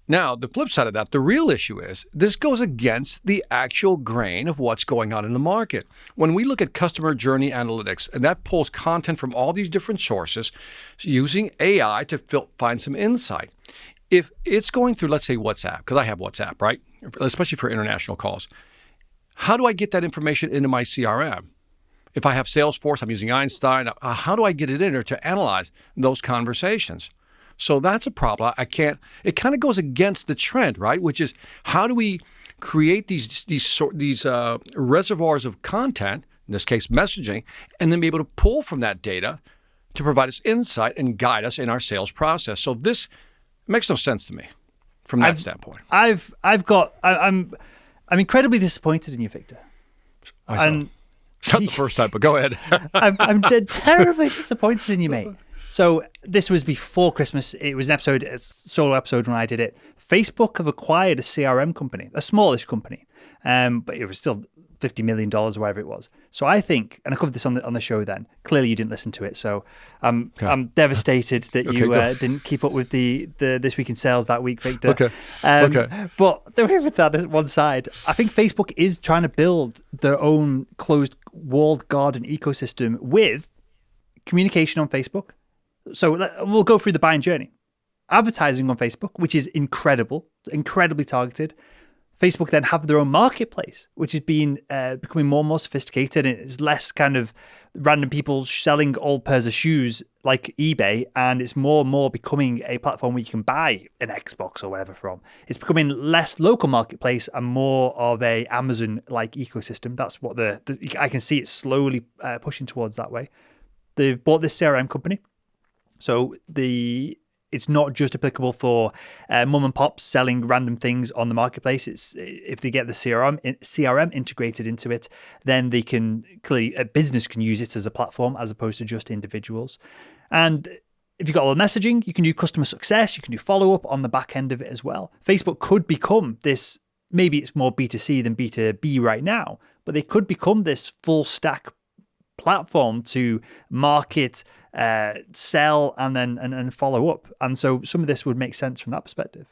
Speaker 2: Now, the flip side of that, the real issue is this goes against the actual grain of what's going on in the market. When we look at customer journey analytics, and that pulls content from all these different sources using AI to find some insight. If it's going through, let's say, WhatsApp, because I have WhatsApp, right? Especially for international calls. How do I get that information into my CRM? If I have Salesforce, I'm using Einstein. How do I get it in there to analyze those conversations? So that's a problem. I can't. It kind of goes against the trend, right? Which is, how do we create these reservoirs of content, in this case messaging, and then be able to pull from that data to provide us insight and guide us in our sales process? So this makes no sense to me from that standpoint.
Speaker 1: I'm incredibly disappointed in you, Victor.
Speaker 2: And it's not the first time, but go ahead.
Speaker 1: I'm terribly disappointed in you, mate. So this was before Christmas. It was a solo episode when I did it. Facebook have acquired a CRM company, a smallish company, but it was still $50 million or whatever it was. So I think, and I covered this on the show then. Clearly you didn't listen to it, so I'm devastated that you didn't keep up with the This Week in Sales that week, Victor.
Speaker 2: Okay.
Speaker 1: But with that at one side, I think Facebook is trying to build their own closed walled garden ecosystem with communication on Facebook. So we'll go through the buying journey. Advertising on Facebook, which is incredibly targeted. Facebook then have their own marketplace, which is becoming more and more sophisticated, and it's less kind of random people selling old pairs of shoes like eBay, and it's more and more becoming a platform where you can buy an Xbox or whatever from. It's becoming less local marketplace and more of a Amazon-like ecosystem. That's what I can see it slowly pushing towards that way. They've bought this CRM company. So it's not just applicable for mom and pops selling random things on the marketplace. If they get the CRM integrated into it, then they can clearly, a business can use it as a platform as opposed to just individuals. And if you've got all the messaging, you can do customer success, you can do follow-up on the back end of it as well. Facebook could become this, maybe it's more B2C than B2B right now, but they could become this full stack platform to market, sell, and then follow up. And so some of this would make sense from that perspective.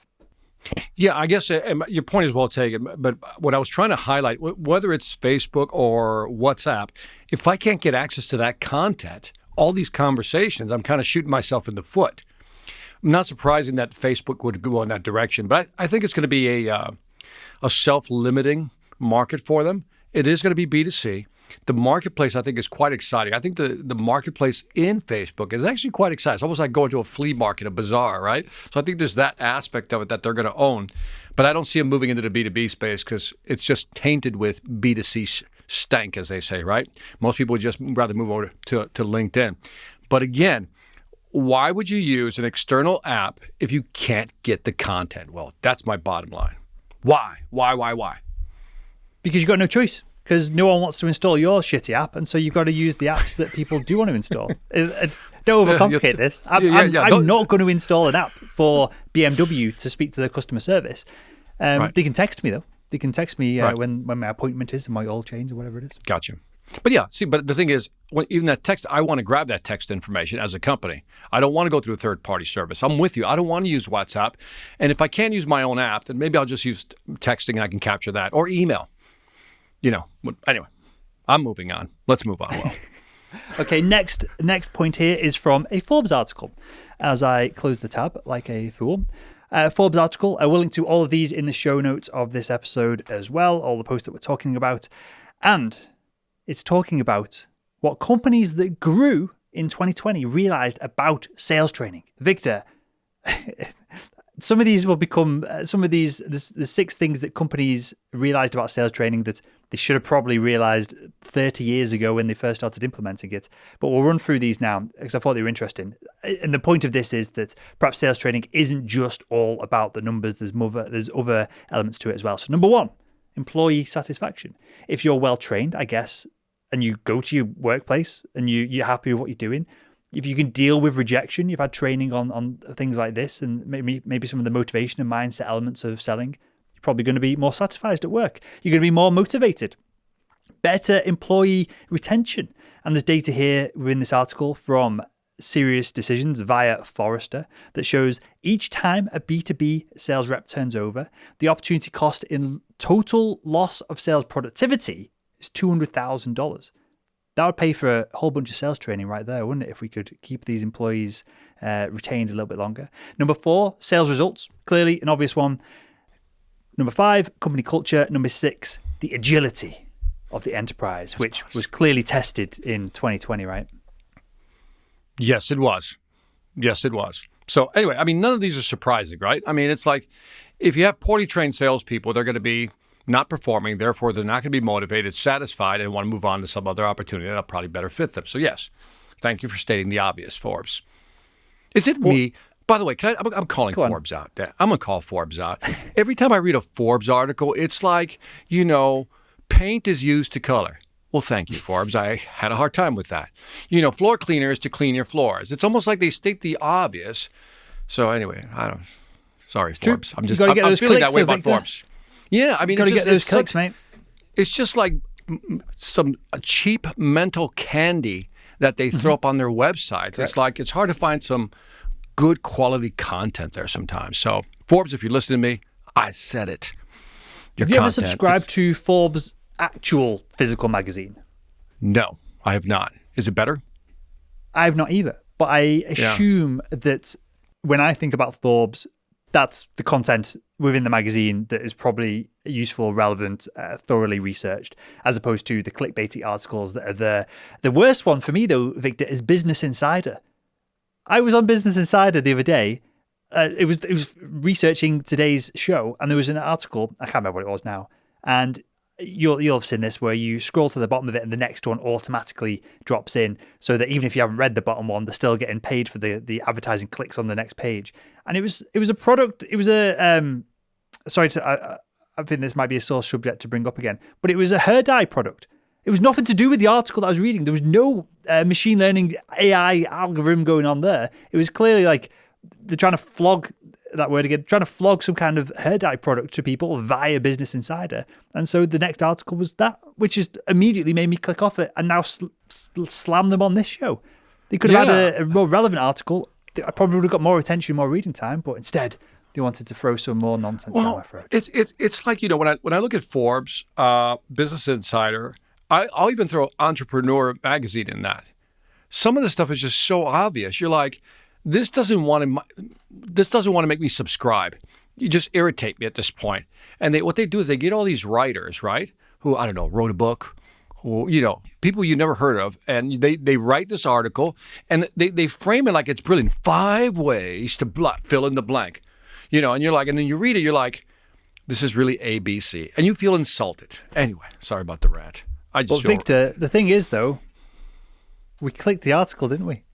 Speaker 2: Yeah, I guess your point is well taken. But what I was trying to highlight, whether it's Facebook or WhatsApp, if I can't get access to that content, all these conversations, I'm kind of shooting myself in the foot. Not surprising that Facebook would go in that direction, but I think it's going to be a self-limiting market for them. It is going to be B2C. The marketplace, I think, is quite exciting. I think the marketplace in Facebook is actually quite exciting. It's almost like going to a flea market, a bazaar, right? So I think there's that aspect of it that they're going to own. But I don't see them moving into the B2B space because it's just tainted with B2C stank, as they say, right? Most people would just rather move over to LinkedIn. But again, why would you use an external app if you can't get the content? Well, that's my bottom line. Why?
Speaker 1: Because you've got no choice. Because no one wants to install your shitty app, and so you've got to use the apps that people do want to install. Don't overcomplicate this. I'm not going to install an app for BMW to speak to their customer service. Right. They can text me, though. They can text me when my appointment is and my oil change or whatever it is.
Speaker 2: Gotcha. But but the thing is, even that text, I want to grab that text information as a company. I don't want to go through a third-party service. I'm with you. I don't want to use WhatsApp. And if I can't use my own app, then maybe I'll just use texting and I can capture that, or email. Anyway, I'm moving on. Let's move on. Well,
Speaker 1: okay. Next point here is from a Forbes article. As I close the tab like a fool, Forbes article. We'll link to all of these in the show notes of this episode as well. All the posts that we're talking about, and it's talking about what companies that grew in 2020 realized about sales training. Victor. Some of these will become the 6 things that companies realized about sales training that they should have probably realized 30 years ago when they first started implementing it. But we'll run through these now because I thought they were interesting. And the point of this is that perhaps sales training isn't just all about the numbers. There's other elements to it as well. So number 1, employee satisfaction. If you're well trained, I guess, and you go to your workplace and you're happy with what you're doing, if you can deal with rejection, you've had training on things like this, and maybe some of the motivation and mindset elements of selling, you're probably going to be more satisfied at work. You're going to be more motivated. Better employee retention. And there's data here within this article from Serious Decisions via Forrester that shows each time a B2B sales rep turns over, the opportunity cost in total loss of sales productivity is $200,000. That would pay for a whole bunch of sales training right there, wouldn't it, if we could keep these employees retained a little bit longer. Number 4, sales results. Clearly an obvious one. Number 5, company culture. Number 6, the agility of the enterprise, which was clearly tested in 2020, right?
Speaker 2: Yes, it was. Yes, it was. So anyway, I mean, none of these are surprising, right? I mean, it's like if you have poorly trained salespeople, they're going to be not performing. Therefore, they're not going to be motivated, satisfied, and want to move on to some other opportunity that'll probably better fit them. So yes, thank you for stating the obvious, Forbes. Is it me? By the way, I'm calling Forbes out. I'm going to call Forbes out. Every time I read a Forbes article, it's like, paint is used to color. Well, thank you, Forbes. I had a hard time with that. Floor cleaner is to clean your floors. It's almost like they state the obvious. So anyway, sorry, Forbes. I'm feeling that way about Forbes. Yeah, I mean,
Speaker 1: got to get those clicks, mate.
Speaker 2: It's just like some cheap mental candy that they throw up on their websites. Correct. It's like it's hard to find some good quality content there sometimes. So, Forbes, if you listen to me, I said it.
Speaker 1: Have you ever subscribed to Forbes' actual physical magazine?
Speaker 2: No, I have not. Is it better?
Speaker 1: I have not either. But I assume that when I think about Forbes, that's the content within the magazine that is probably useful, relevant, thoroughly researched, as opposed to the clickbaity articles that are there. The worst one for me, though, Victor, is Business Insider. I was on Business Insider the other day. It was researching today's show, and there was an article, I can't remember what it was now, and you'll have seen this, where you scroll to the bottom of it and the next one automatically drops in, so that even if you haven't read the bottom one, they're still getting paid for the advertising clicks on the next page. And it was a product. It was a I think this might be a sore subject to bring up again, but it was a hair dye product. It was nothing to do with the article that I was reading. There was no machine learning AI algorithm going on there. It was clearly like they're trying to flog some kind of hair dye product to people via Business Insider. And so the next article was that, which just immediately made me click off it and now slam them on this show. They could have had a more relevant article. I probably would have got more attention, more reading time, but instead they wanted to throw some more nonsense down my throat.
Speaker 2: It's like, when I look at Forbes, Business Insider, I'll even throw Entrepreneur Magazine in that. Some of the stuff is just so obvious. You're like, this doesn't want to make me subscribe. You just irritate me at this point. And what they do is they get all these writers, right, who, I don't know, wrote a book, who, people you never heard of, and they write this article, and they frame it like it's brilliant. 5 ways to fill in the blank, and you're like, and then you read it, you're like, this is really ABC, and you feel insulted. Anyway, sorry about the rant.
Speaker 1: Victor, the thing is, though, we clicked the article, didn't we?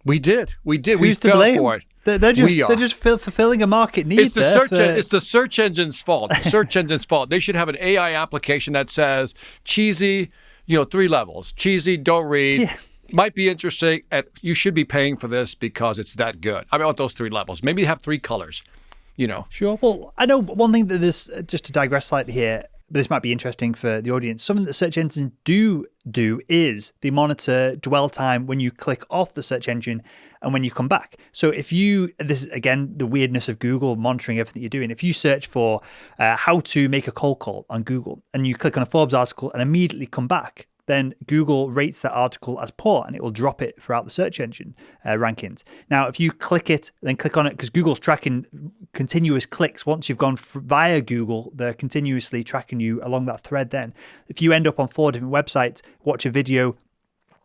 Speaker 2: We did. We
Speaker 1: Who's
Speaker 2: fell
Speaker 1: to blame?
Speaker 2: for it.
Speaker 1: They're just fulfilling a market need.
Speaker 2: It's the search engine's fault. The search engine's fault. They should have an AI application that says cheesy, 3 levels. Cheesy, don't read. Yeah. Might be interesting. You should be paying for this because it's that good. I want those 3 levels. Maybe have 3 colors.
Speaker 1: Sure. Well, I know one thing that this, just to digress slightly here, but this might be interesting for the audience. Something that search engines do is they monitor dwell time when you click off the search engine and when you come back. So this is again the weirdness of Google monitoring everything you're doing. If you search for how to make a cold call on Google and you click on a Forbes article and immediately come back, then Google rates that article as poor and it will drop it throughout the search engine rankings. Now, if you click it, then click on it, because Google's tracking continuous clicks. Once you've gone via Google, they're continuously tracking you along that thread then. If you end up on 4 different websites, watch a video,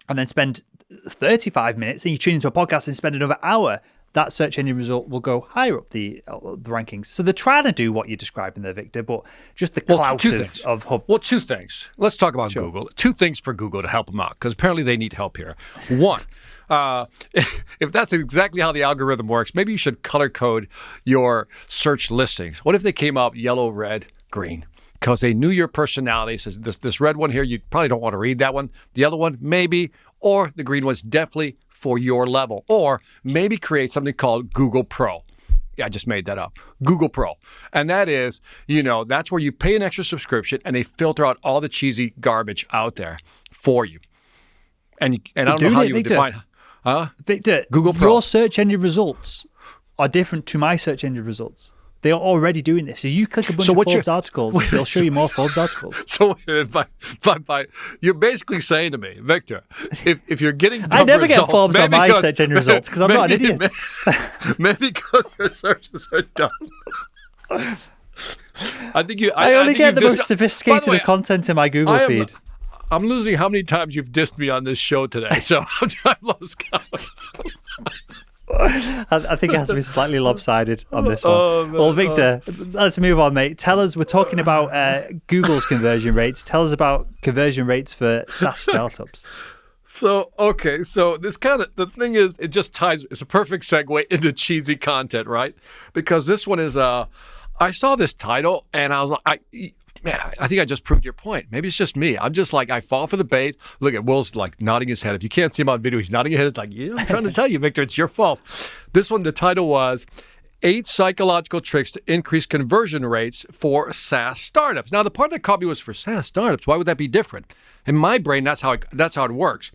Speaker 1: and then spend 35 minutes, and you tune into a podcast and spend another hour, that search engine result will go higher up the rankings. So they're trying to do what you're describing there, Victor, but just the clout of Hub.
Speaker 2: Well, 2 things. Let's talk about Google. 2 things for Google to help them out, because apparently they need help here. 1, if that's exactly how the algorithm works, maybe you should color code your search listings. What if they came up yellow, red, green? because they knew your personality. Says this red one here, you probably don't want to read that one. The other one, maybe, or the green one's definitely for your level. Or maybe create something called Google Pro. Yeah, I just made that up. Google Pro. And that is, that's where you pay an extra subscription and they filter out all the cheesy garbage out there for you. And I don't know how you would define.
Speaker 1: Victor,
Speaker 2: Google Pro.
Speaker 1: Your search engine results are different to my search engine results. They are already doing this. So you click a bunch of Forbes articles, they'll show you more Forbes articles.
Speaker 2: So you're basically saying to me, Victor, if you're getting dumb
Speaker 1: I never
Speaker 2: results,
Speaker 1: get Forbes on my search engine results because I'm not an idiot.
Speaker 2: Maybe because your searches are dumb.
Speaker 1: I only get the most sophisticated content in my Google feed.
Speaker 2: I'm losing how many times you've dissed me on this show today, so I've lost count.
Speaker 1: I think it has to be slightly lopsided on this one. Well, Victor, let's move on, mate. Tell us, we're talking about Google's conversion rates. Tell us about conversion rates for SaaS startups.
Speaker 2: So this the thing is, it just ties, it's a perfect segue into cheesy content, right? Because this one is, I saw this title and I was like, man, I think I just proved your point. Maybe it's just me. I'm just like, I fall for the bait. Look at Will's like nodding his head. If you can't see him on video, he's nodding his head. It's like, yeah, I'm trying to tell you, Victor, it's your fault. This one, the title was 8 Psychological Tricks to Increase Conversion Rates for SaaS Startups. Now, the part that caught me was for SaaS startups. Why would that be different? In my brain, that's how it works.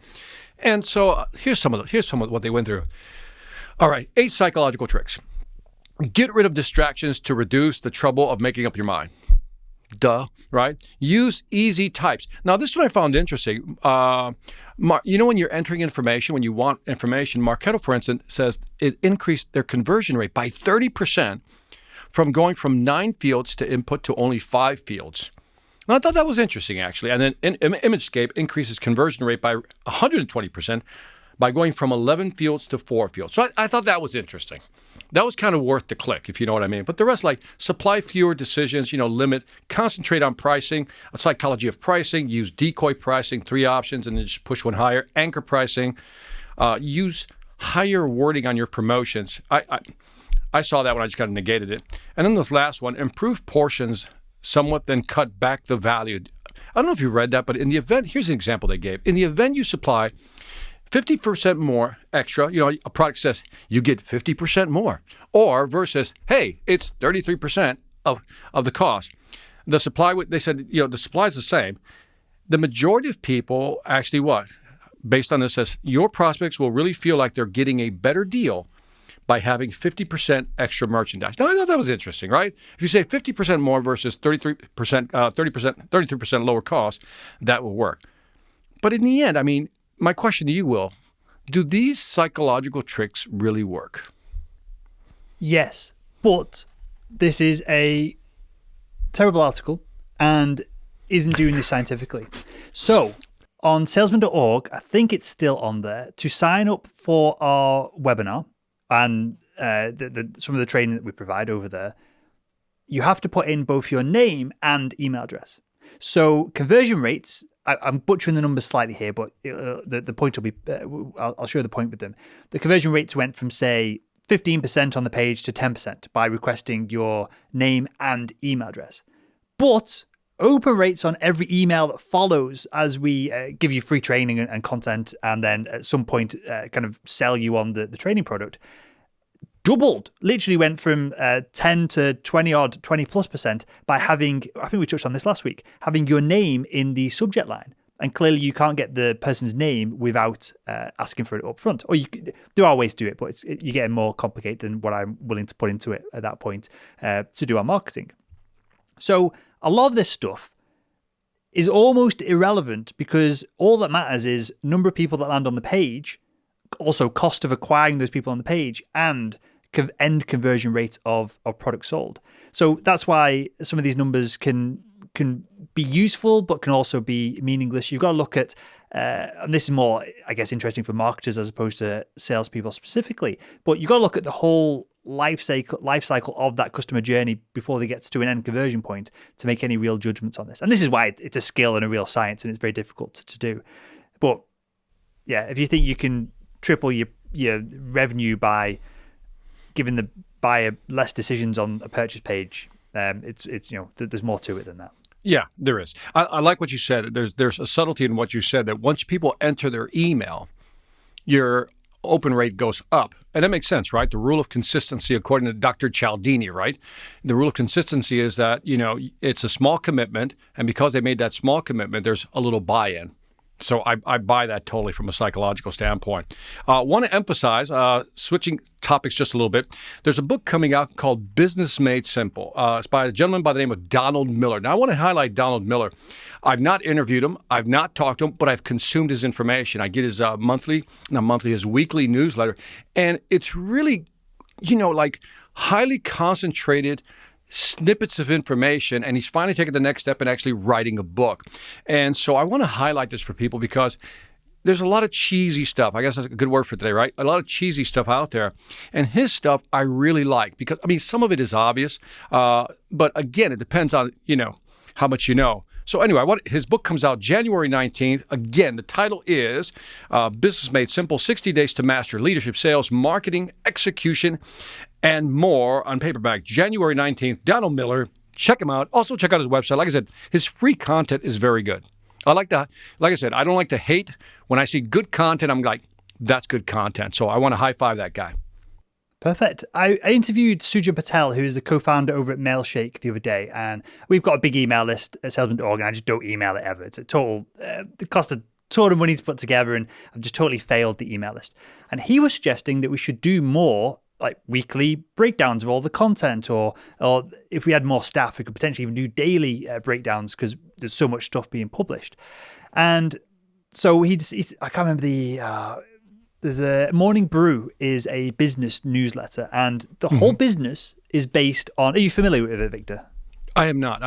Speaker 2: And so here's some of what they went through. All right, 8 psychological tricks. Get rid of distractions to reduce the trouble of making up your mind. Duh, right? Use easy types. Now, this one I found interesting. When you're entering information, when you want information, Marketo, for instance, says it increased their conversion rate by 30% from going from 9 fields to input to only 5 fields. Now, I thought that was interesting, actually. And then ImageScape increases conversion rate by 120% by going from 11 fields to 4 fields. So I thought that was interesting. That was kind of worth the click, if you know what I mean. But the rest, like supply fewer decisions, limit, concentrate on pricing, a psychology of pricing, use decoy pricing, 3 options, and then just push one higher, anchor pricing, use higher wording on your promotions. I saw that one, I just kind of negated it. And then this last one, improve portions somewhat, then cut back the value. I don't know if you read that, but in the event, here's an example they gave. In the event you supply 50% more extra, a product says you get 50% more, or versus, hey, it's 33% of the cost. The supply, they said, the supply is the same. The majority of people actually based on this says your prospects will really feel like they're getting a better deal by having 50% extra merchandise. Now, I thought that was interesting, right? If you say 50% more versus 33% lower cost, that will work. But in the end, my question to you, Will, do these psychological tricks really work?
Speaker 1: Yes, but this is a terrible article and isn't doing this scientifically. So on salesman.org, I think it's still on there, to sign up for our webinar and some of the training that we provide over there, you have to put in both your name and email address. So conversion rates, I'm butchering the numbers slightly here, but the point will be, I'll show the point with them. The conversion rates went from, say, 15% on the page to 10% by requesting your name and email address. But open rates on every email that follows as we give you free training and content, and then at some point kind of sell you on the training product, doubled, literally went from 10 to 20+% by having, I think we touched on this last week, having your name in the subject line. And clearly you can't get the person's name without asking for it up front. Or there are ways to do it, but you're getting more complicated than what I'm willing to put into it at that point to do our marketing. So a lot of this stuff is almost irrelevant because all that matters is number of people that land on the page, also cost of acquiring those people on the page, and end conversion rate of products sold. So that's why some of these numbers can be useful, but can also be meaningless. You've got to look at, and this is more, I guess, interesting for marketers as opposed to salespeople specifically, but you've got to look at the whole life cycle of that customer journey before they get to an end conversion point to make any real judgments on this. And this is why it's a skill and a real science, and it's very difficult to do. But yeah, if you think you can triple your revenue by giving the buyer less decisions on a purchase page, it's there's more to it than that.
Speaker 2: Yeah, there is. I like what you said. There's a subtlety in what you said that once people enter their email, your open rate goes up. And that makes sense, right? The rule of consistency, according to Dr. Cialdini, right? The rule of consistency is that, it's a small commitment. And because they made that small commitment, there's a little buy-in. So I buy that totally from a psychological standpoint. Want to emphasize, switching topics just a little bit, there's a book coming out called Business Made Simple. It's by a gentleman by the name of Donald Miller. Now, I want to highlight Donald Miller. I've not interviewed him. I've not talked to him, but I've consumed his information. I get his his weekly newsletter. And it's really, like highly concentrated snippets of information, and he's finally taken the next step in actually writing a book. And so I want to highlight this for people because there's a lot of cheesy stuff. I guess that's a good word for today, right? A lot of cheesy stuff out there. And his stuff I really like because, some of it is obvious, but again, it depends on, how much you know. So anyway, his book comes out January 19th. Again, the title is Business Made Simple, 60 Days to Master Leadership, Sales, Marketing, Execution, and more on paperback. January 19th, Donald Miller. Check him out. Also, check out his website. Like I said, his free content is very good. Like I said, I don't like to hate. When I see good content, I'm like, that's good content. So I want to high five that guy.
Speaker 1: Perfect. I interviewed Suja Patel, who is the co-founder over at Mailshake the other day, and we've got a big email list at salesman.org, and I just don't email it ever. It's a total, it cost a ton of money to put together, and I've just totally failed the email list. And he was suggesting that we should do more like weekly breakdowns of all the content, or if we had more staff, we could potentially even do daily breakdowns because there's so much stuff being published. And so I can't remember there's a Morning Brew is a business newsletter, and the whole business is based on, are you familiar with it, Victor?
Speaker 2: I'm not.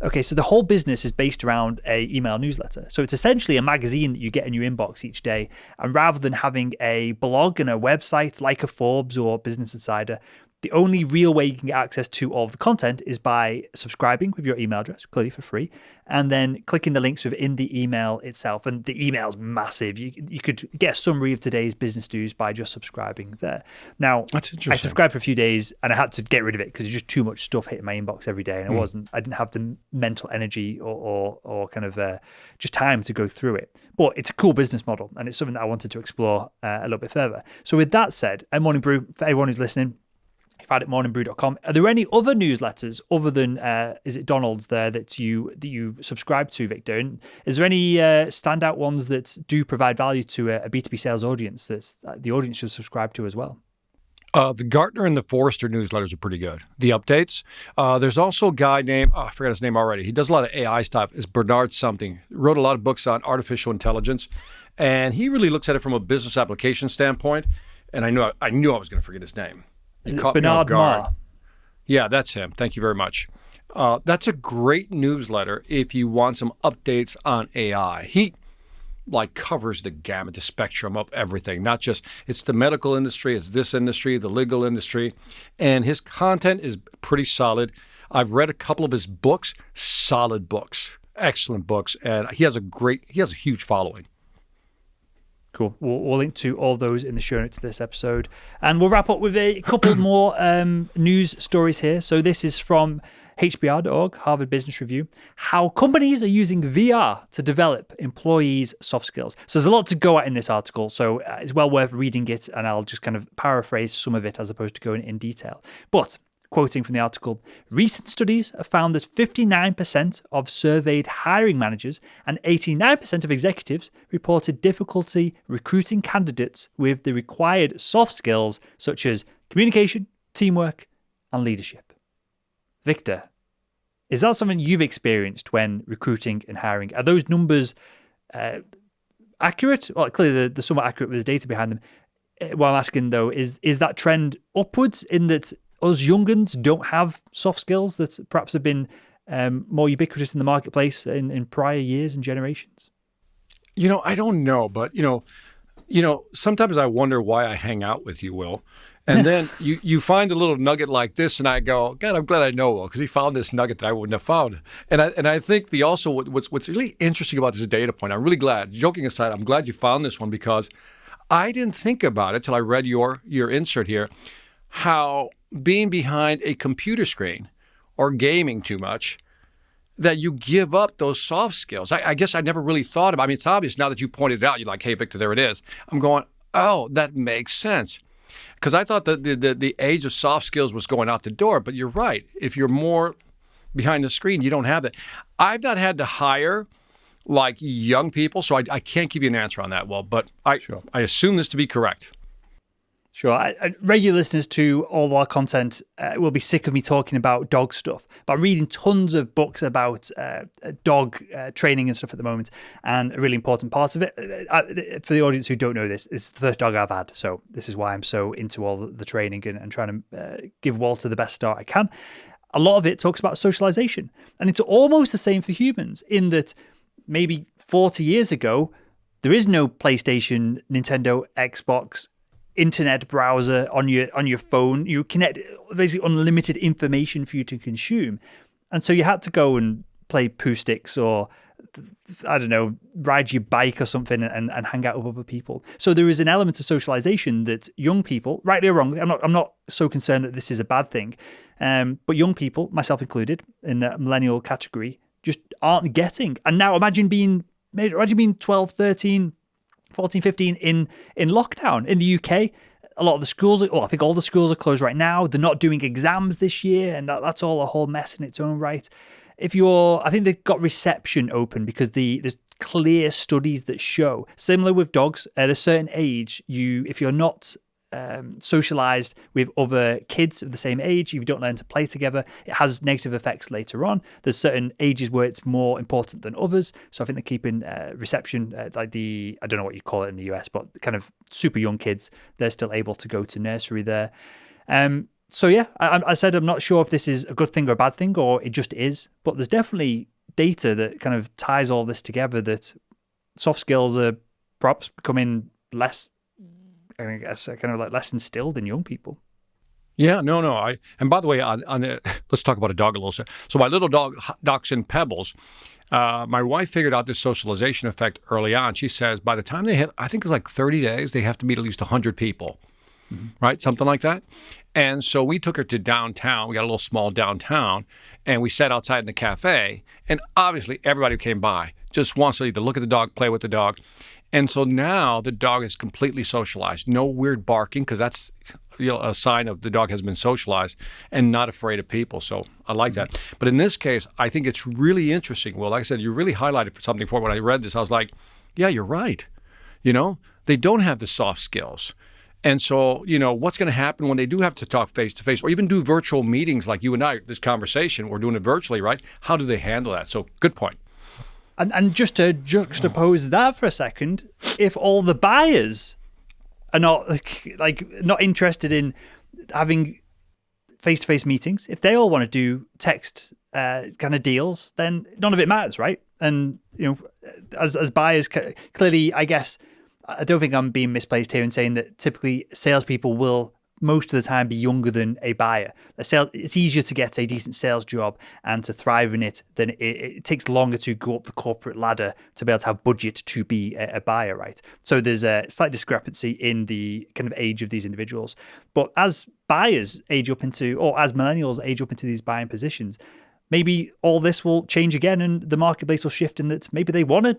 Speaker 1: Okay, so the whole business is based around a email newsletter. So it's essentially a magazine that you get in your inbox each day. And rather than having a blog and a website like a Forbes or Business Insider, the only real way you can get access to all of the content is by subscribing with your email address, clearly for free, and then clicking the links within the email itself. And the email's massive. You could get a summary of today's business news by just subscribing there. Now,
Speaker 2: that's interesting.
Speaker 1: I subscribed for a few days and I had to get rid of it because there's just too much stuff hitting my inbox every day, and I didn't have the mental energy or kind of just time to go through it. But it's a cool business model, and it's something that I wanted to explore a little bit further. So with that said, at Morning Brew, for everyone who's listening, at morningbrew.com. Are there any other newsletters other than is it Donald's there that you subscribe to, Victor? And is there any standout ones that do provide value to a B2B sales audience that the audience should subscribe to as well?
Speaker 2: The Gartner and the Forrester newsletters are pretty good. The updates. There's also a guy named, I forgot his name already. He does a lot of AI stuff. It's Bernard something. Wrote a lot of books on artificial intelligence. And he really looks at it from a business application standpoint. And I knew I was going to forget his name.
Speaker 1: Bernard Marr.
Speaker 2: Yeah, that's him. Thank you very much. That's a great newsletter if you want some updates on AI. He covers the gamut, the spectrum of everything. Not just it's the medical industry, it's this industry, the legal industry, and his content is pretty solid. I've read a couple of his books, solid books, excellent books, and he has a huge following.
Speaker 1: Cool. We'll link to all those in the show notes of this episode. And we'll wrap up with a couple more news stories here. So this is from HBR.org, Harvard Business Review, how companies are using VR to develop employees' soft skills. So there's a lot to go at in this article, so it's well worth reading it, and I'll just kind of paraphrase some of it as opposed to going in detail. But quoting from the article, recent studies have found that 59% of surveyed hiring managers and 89% of executives reported difficulty recruiting candidates with the required soft skills such as communication, teamwork, and leadership. Victor, is that something you've experienced when recruiting and hiring? Are those numbers accurate? Well, clearly they're somewhat accurate with the data behind them. What I'm asking though, is that trend upwards in that us young'uns don't have soft skills that perhaps have been more ubiquitous in the marketplace in prior years and generations?
Speaker 2: I don't know, but sometimes I wonder why I hang out with you, Will. And then you find a little nugget like this, and I go, God, I'm glad I know Will, because he found this nugget that I wouldn't have found. And I think what's really interesting about this data point, I'm really glad. Joking aside, I'm glad you found this one because I didn't think about it till I read your insert here. How being behind a computer screen or gaming too much, that you give up those soft skills. I guess I never really thought about it. I mean, it's obvious now that you pointed it out. You're like, hey, Victor, there it is. I'm going, oh, that makes sense. Because I thought that the age of soft skills was going out the door. But you're right. If you're more behind the screen, you don't have that. I've not had to hire like young people, so I can't give you an answer on that. Well, but I assume this to be correct.
Speaker 1: Sure. Regular listeners to all of our content will be sick of me talking about dog stuff, but I'm reading tons of books about dog training and stuff at the moment. And a really important part of it, for the audience who don't know this, it's the first dog I've had. So this is why I'm so into all the training and trying to give Walter the best start I can. A lot of it talks about socialization. And it's almost the same for humans in that maybe 40 years ago, there is no PlayStation, Nintendo, Xbox, internet browser on your phone. You connect basically unlimited information for you to consume. And so you had to go and play poo sticks or, I don't know, ride your bike or something and hang out with other people. So there is an element of socialization that young people, rightly or wrongly, I'm not so concerned that this is a bad thing, but young people, myself included, in the millennial category, just aren't getting. And now imagine being 12, 13, 14, 15 in lockdown. In the UK, a lot of the schools, I think all the schools are closed right now. They're not doing exams this year, and that's all a whole mess in its own right. I think they've got reception open because there's clear studies that show, similar with dogs, at a certain age, if you're not socialized with other kids of the same age, if you don't learn to play together, it has negative effects later on. There's certain ages where it's more important than others. So I think they're keeping reception, like I don't know what you call it in the US, but kind of super young kids, they're still able to go to nursery there. So yeah, I said I'm not sure if this is a good thing or a bad thing, or it just is, but there's definitely data that kind of ties all this together, that soft skills are perhaps becoming less, I guess, kind of like less instilled in young people.
Speaker 2: Yeah, no. And by the way, let's talk about a dog a little. So my little dog, Dachshund Pebbles, my wife figured out this socialization effect early on. She says by the time they hit, I think it's like 30 days, they have to meet at least 100 people, right? Something like that. And so we took her to downtown. We got a little small downtown, and we sat outside in the cafe. And obviously, everybody who came by just wants to look at the dog, play with the dog. And so now the dog is completely socialized. No weird barking, because that's a sign of the dog has been socialized and not afraid of people. So I like that. But in this case, I think it's really interesting. Well, like I said, you really highlighted for something for me. When I read this, I was like, yeah, you're right. They don't have the soft skills. And so, what's going to happen when they do have to talk face-to-face or even do virtual meetings like you and I, this conversation, we're doing it virtually, right? How do they handle that? So good point.
Speaker 1: And just to juxtapose that for a second, if all the buyers are not interested in having face-to-face meetings, if they all want to do text kind of deals, then none of it matters, right? And as buyers, clearly, I guess, I don't think I'm being misplaced here in saying that typically salespeople will most of the time be younger than a buyer. It's easier to get a decent sales job and to thrive in it than it takes longer to go up the corporate ladder to be able to have budget to be a buyer, right? So there's a slight discrepancy in the kind of age of these individuals. But as buyers age up into, or as millennials age up into these buying positions, maybe all this will change again and the marketplace will shift in that maybe they want to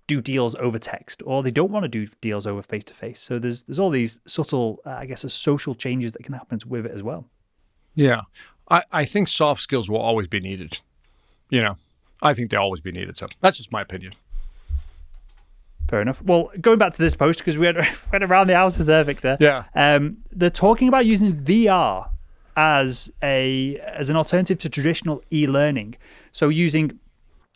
Speaker 1: do deals over text, or they don't want to do deals over face-to-face. So there's all these subtle, social changes that can happen with it as well.
Speaker 2: Yeah. I think soft skills will always be needed. I think they'll always be needed. So that's just my opinion.
Speaker 1: Fair enough. Well, going back to this post, because we went around the houses there, Victor.
Speaker 2: Yeah.
Speaker 1: They're talking about using VR as an alternative to traditional e-learning. So using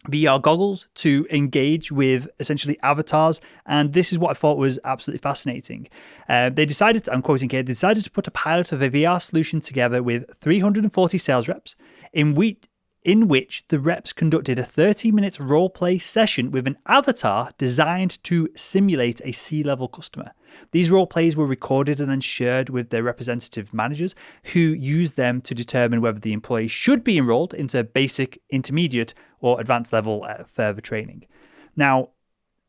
Speaker 1: VR goggles to engage with essentially avatars. And this is what I thought was absolutely fascinating. They decided, I'm quoting here, they decided to put a pilot of a VR solution together with 340 sales reps in which the reps conducted a 30-minute role-play session with an avatar designed to simulate a C-level customer. These role plays were recorded and then shared with their representative managers, who used them to determine whether the employee should be enrolled into basic, intermediate, or advanced level further training. Now,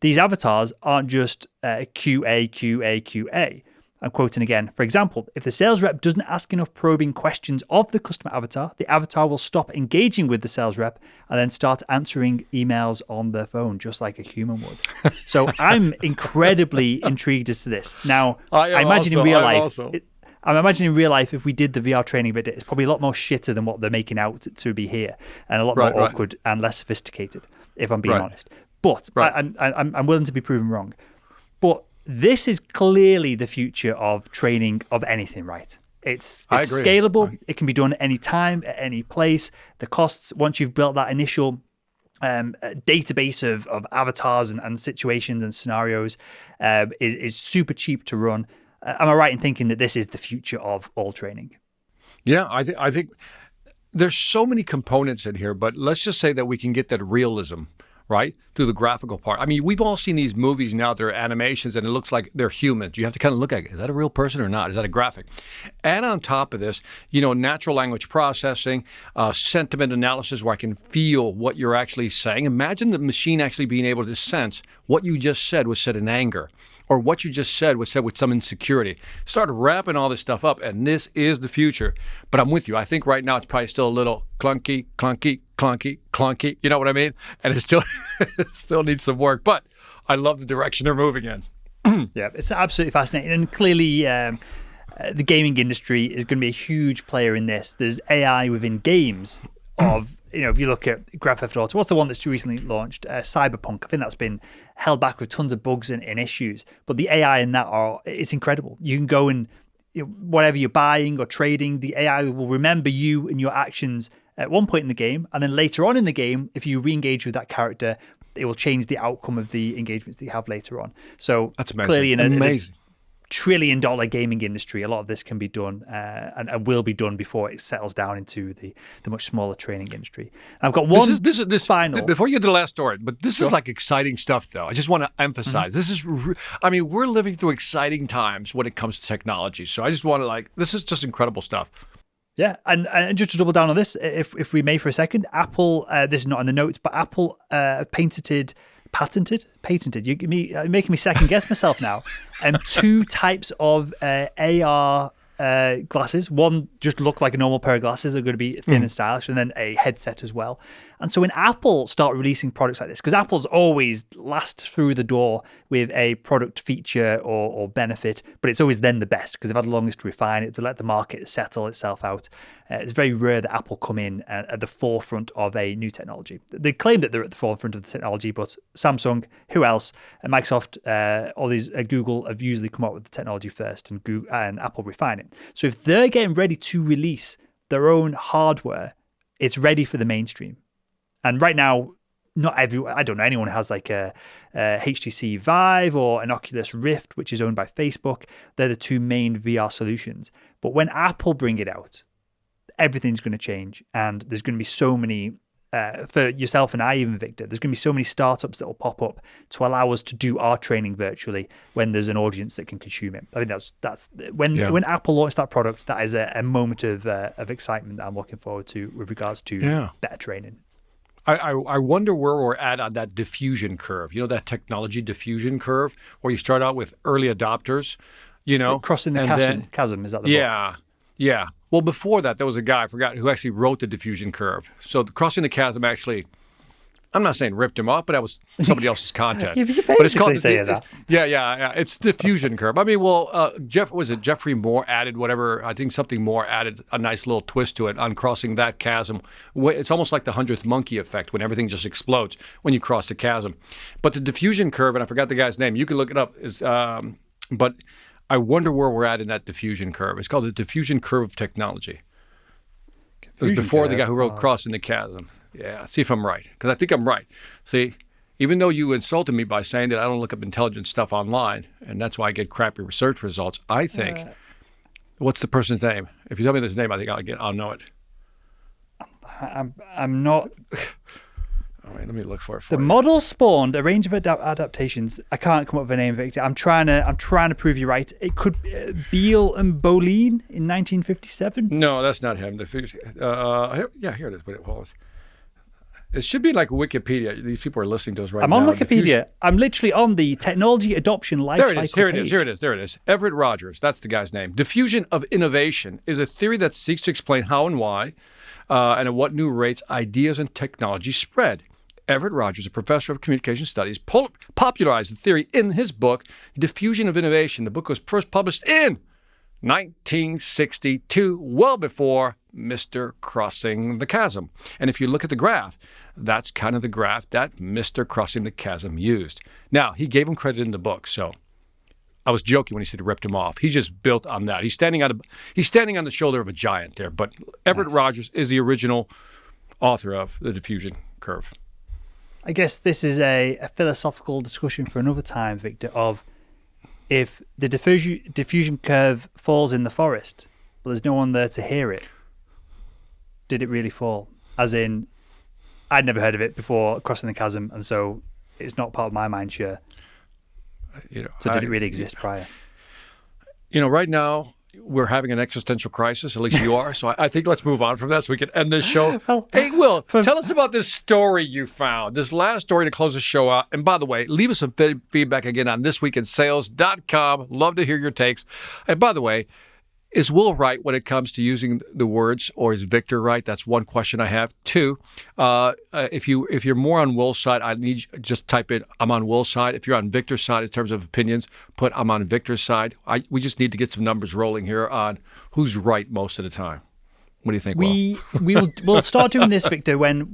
Speaker 1: these avatars aren't just QA. I'm quoting again. For example, if the sales rep doesn't ask enough probing questions of the customer avatar, the avatar will stop engaging with the sales rep and then start answering emails on their phone, just like a human would. So I'm incredibly intrigued as to this. Now, I imagine in real life, I'm imagining in real life, if we did the VR training bit, it's probably a lot more shitter than what they're making out to be here, and a lot more awkward and less sophisticated, if I'm being honest. But I'm willing to be proven wrong. But this is clearly the future of training of anything, right? It's scalable. It can be done at any time, at any place. The costs, once you've built that initial database of avatars and situations and scenarios, is super cheap to run. Am I right in thinking that this is the future of all training?
Speaker 2: Yeah, I think there's so many components in here, but let's just say that we can get that realism, right, through the graphical part. I mean, we've all seen these movies now, they're animations, and it looks like they're humans. You have to kind of look at it. Is that a real person or not? Is that a graphic? And on top of this, natural language processing, sentiment analysis where I can feel what you're actually saying. Imagine the machine actually being able to sense what you just said was said in anger, or what you just said was said with some insecurity. Start wrapping all this stuff up, and this is the future. But I'm with you. I think right now it's probably still a little clunky. You know what I mean? And it still needs some work. But I love the direction they're moving in.
Speaker 1: Yeah, it's absolutely fascinating. And clearly, the gaming industry is going to be a huge player in this. There's AI within games of, if you look at Grand Theft Auto, what's the one that's recently launched? Cyberpunk. I think that's been held back with tons of bugs and issues. But the AI in that it's incredible. You can go and whatever you're buying or trading, the AI will remember you and your actions at one point in the game, and then later on in the game, if you re-engage with that character, it will change the outcome of the engagements that you have later on. So
Speaker 2: that's amazing.
Speaker 1: Clearly in a $1 trillion gaming industry, a lot of this can be done and will be done before it settles down into the much smaller training industry. And I've got one this final.
Speaker 2: Before you get to the last story, but this is like exciting stuff, though. I just want to emphasize this is. We're living through exciting times when it comes to technology. So I just want to this is just incredible stuff.
Speaker 1: Yeah, and just to double down on this, if we may for a second, Apple, this is not in the notes, but Apple patented, you're making me second guess myself now, two types of AR glasses. One just look like a normal pair of glasses. They're going to be thin and stylish, and then a headset as well. And so when Apple start releasing products like this, because Apple's always last through the door with a product feature or benefit, but it's always then the best because they've had the longest to refine it, to let the market settle itself out. It's very rare that Apple come in at the forefront of a new technology. They claim that they're at the forefront of the technology, but Samsung, who else, Microsoft, all these, Google have usually come up with the technology first, and Apple refine it. So if they're getting ready to release their own hardware, it's ready for the mainstream. And right now, I don't know, anyone has like a HTC Vive or an Oculus Rift, which is owned by Facebook. They're the two main VR solutions. But when Apple bring it out, everything's going to change. And there's going to be so many, for yourself and I even, Victor, there's going to be so many startups that will pop up to allow us to do our training virtually when there's an audience that can consume it. I think that's when Apple launched that product, that is a moment of excitement that I'm looking forward to with regards to better training.
Speaker 2: I wonder where we're at on that diffusion curve. that technology diffusion curve where you start out with early adopters,
Speaker 1: crossing the chasm. Is that the book?
Speaker 2: Yeah. Well, before that, there was a guy, I forgot, who actually wrote the diffusion curve. So crossing the chasm actually, I'm not saying ripped him off, but that was somebody else's content.
Speaker 1: You basically saying that.
Speaker 2: Yeah. It's diffusion curve. Jeffrey Moore added whatever, I think something more added a nice little twist to it on crossing that chasm. It's almost like the 100th monkey effect when everything just explodes when you cross the chasm. But the diffusion curve, and I forgot the guy's name, you can look it up, but I wonder where we're at in that diffusion curve. It's called the diffusion curve of technology. It was before the guy who wrote Crossing the Chasm. Yeah, see if I'm right, because I think I'm right. See, even though you insulted me by saying that I don't look up intelligent stuff online, and that's why I get crappy research results, I think, what's the person's name? If you tell me this name, I think I'll know it.
Speaker 1: I'm not...
Speaker 2: All right, let me look for it.
Speaker 1: The model spawned a range of adaptations. I can't come up with a name, Victor. I'm trying to prove you right. It could Beal and Bolin in 1957.
Speaker 2: No, that's not him. Here it is. What it was. It should be like Wikipedia. These people are listening to us right now.
Speaker 1: I'm on Wikipedia. I'm literally on the technology adoption life cycle page.
Speaker 2: Here it is. Everett Rogers, that's the guy's name. Diffusion of Innovation is a theory that seeks to explain how and why and at what new rates ideas and technology spread. Everett Rogers, a professor of communication studies, popularized the theory in his book, Diffusion of Innovation. The book was first published in 1962, well before Mr. Crossing the Chasm. And if you look at the graph, that's kind of the graph that Mr. Crossing the Chasm used. Now, he gave him credit in the book, so I was joking when he said he ripped him off. He's just built on that. He's standing on the shoulder of a giant there. But Everett Rogers is the original author of the diffusion curve.
Speaker 1: I guess this is a philosophical discussion for another time, Victor, of if the diffusion curve falls in the forest, but there's no one there to hear it, did it really fall? As in, I'd never heard of it before crossing the chasm, and so it's not part of my mind share. So did it really exist prior? Right now, we're having an existential crisis, at least you are. So I think let's move on from that so we can end this show. Hey, Will, tell us about this story you found, this last story to close the show out. And by the way, leave us some feedback again on thisweekinsales.com. Love to hear your takes. And by the way, is Will right when it comes to using the words, or is Victor right? That's one question I have. Two, if you're more on Will's side, I need you just type in I'm on Will's side. If you're on Victor's side in terms of opinions, put I'm on Victor's side. We just need to get some numbers rolling here on who's right most of the time. What do you think, Will? We'll start doing this, Victor, when,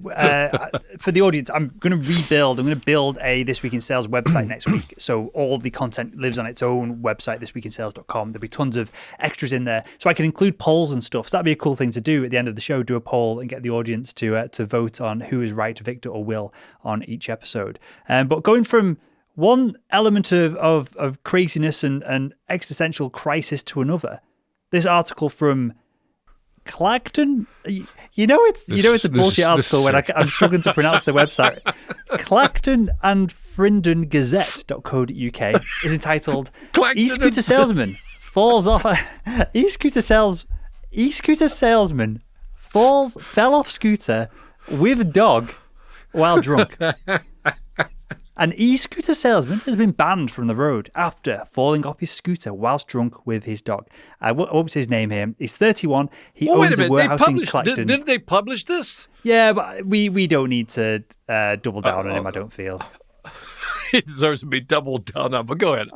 Speaker 1: for the audience, I'm going to build a This Week in Sales website next week. So all the content lives on its own website, thisweekinsales.com. There'll be tons of extras in there. So I can include polls and stuff. So that'd be a cool thing to do at the end of the show, do a poll and get the audience to vote on who is right, Victor or Will, on each episode. But going from one element of craziness and existential crisis to another, this article from Clacton, it's a bullshit article when I'm struggling to pronounce the website. Clacton and Frindon Gazette.co.uk is entitled E-Scooter Salesman Falls Off E-Scooter Salesman fell off scooter with dog while drunk. An e-scooter salesman has been banned from the road after falling off his scooter whilst drunk with his dog. What was his name here? He's 31. He owns a warehouse in Clacton.
Speaker 2: Didn't they publish this?
Speaker 1: Yeah, but we don't need to double down on him, I don't feel.
Speaker 2: He deserves to be doubled down on, but go ahead.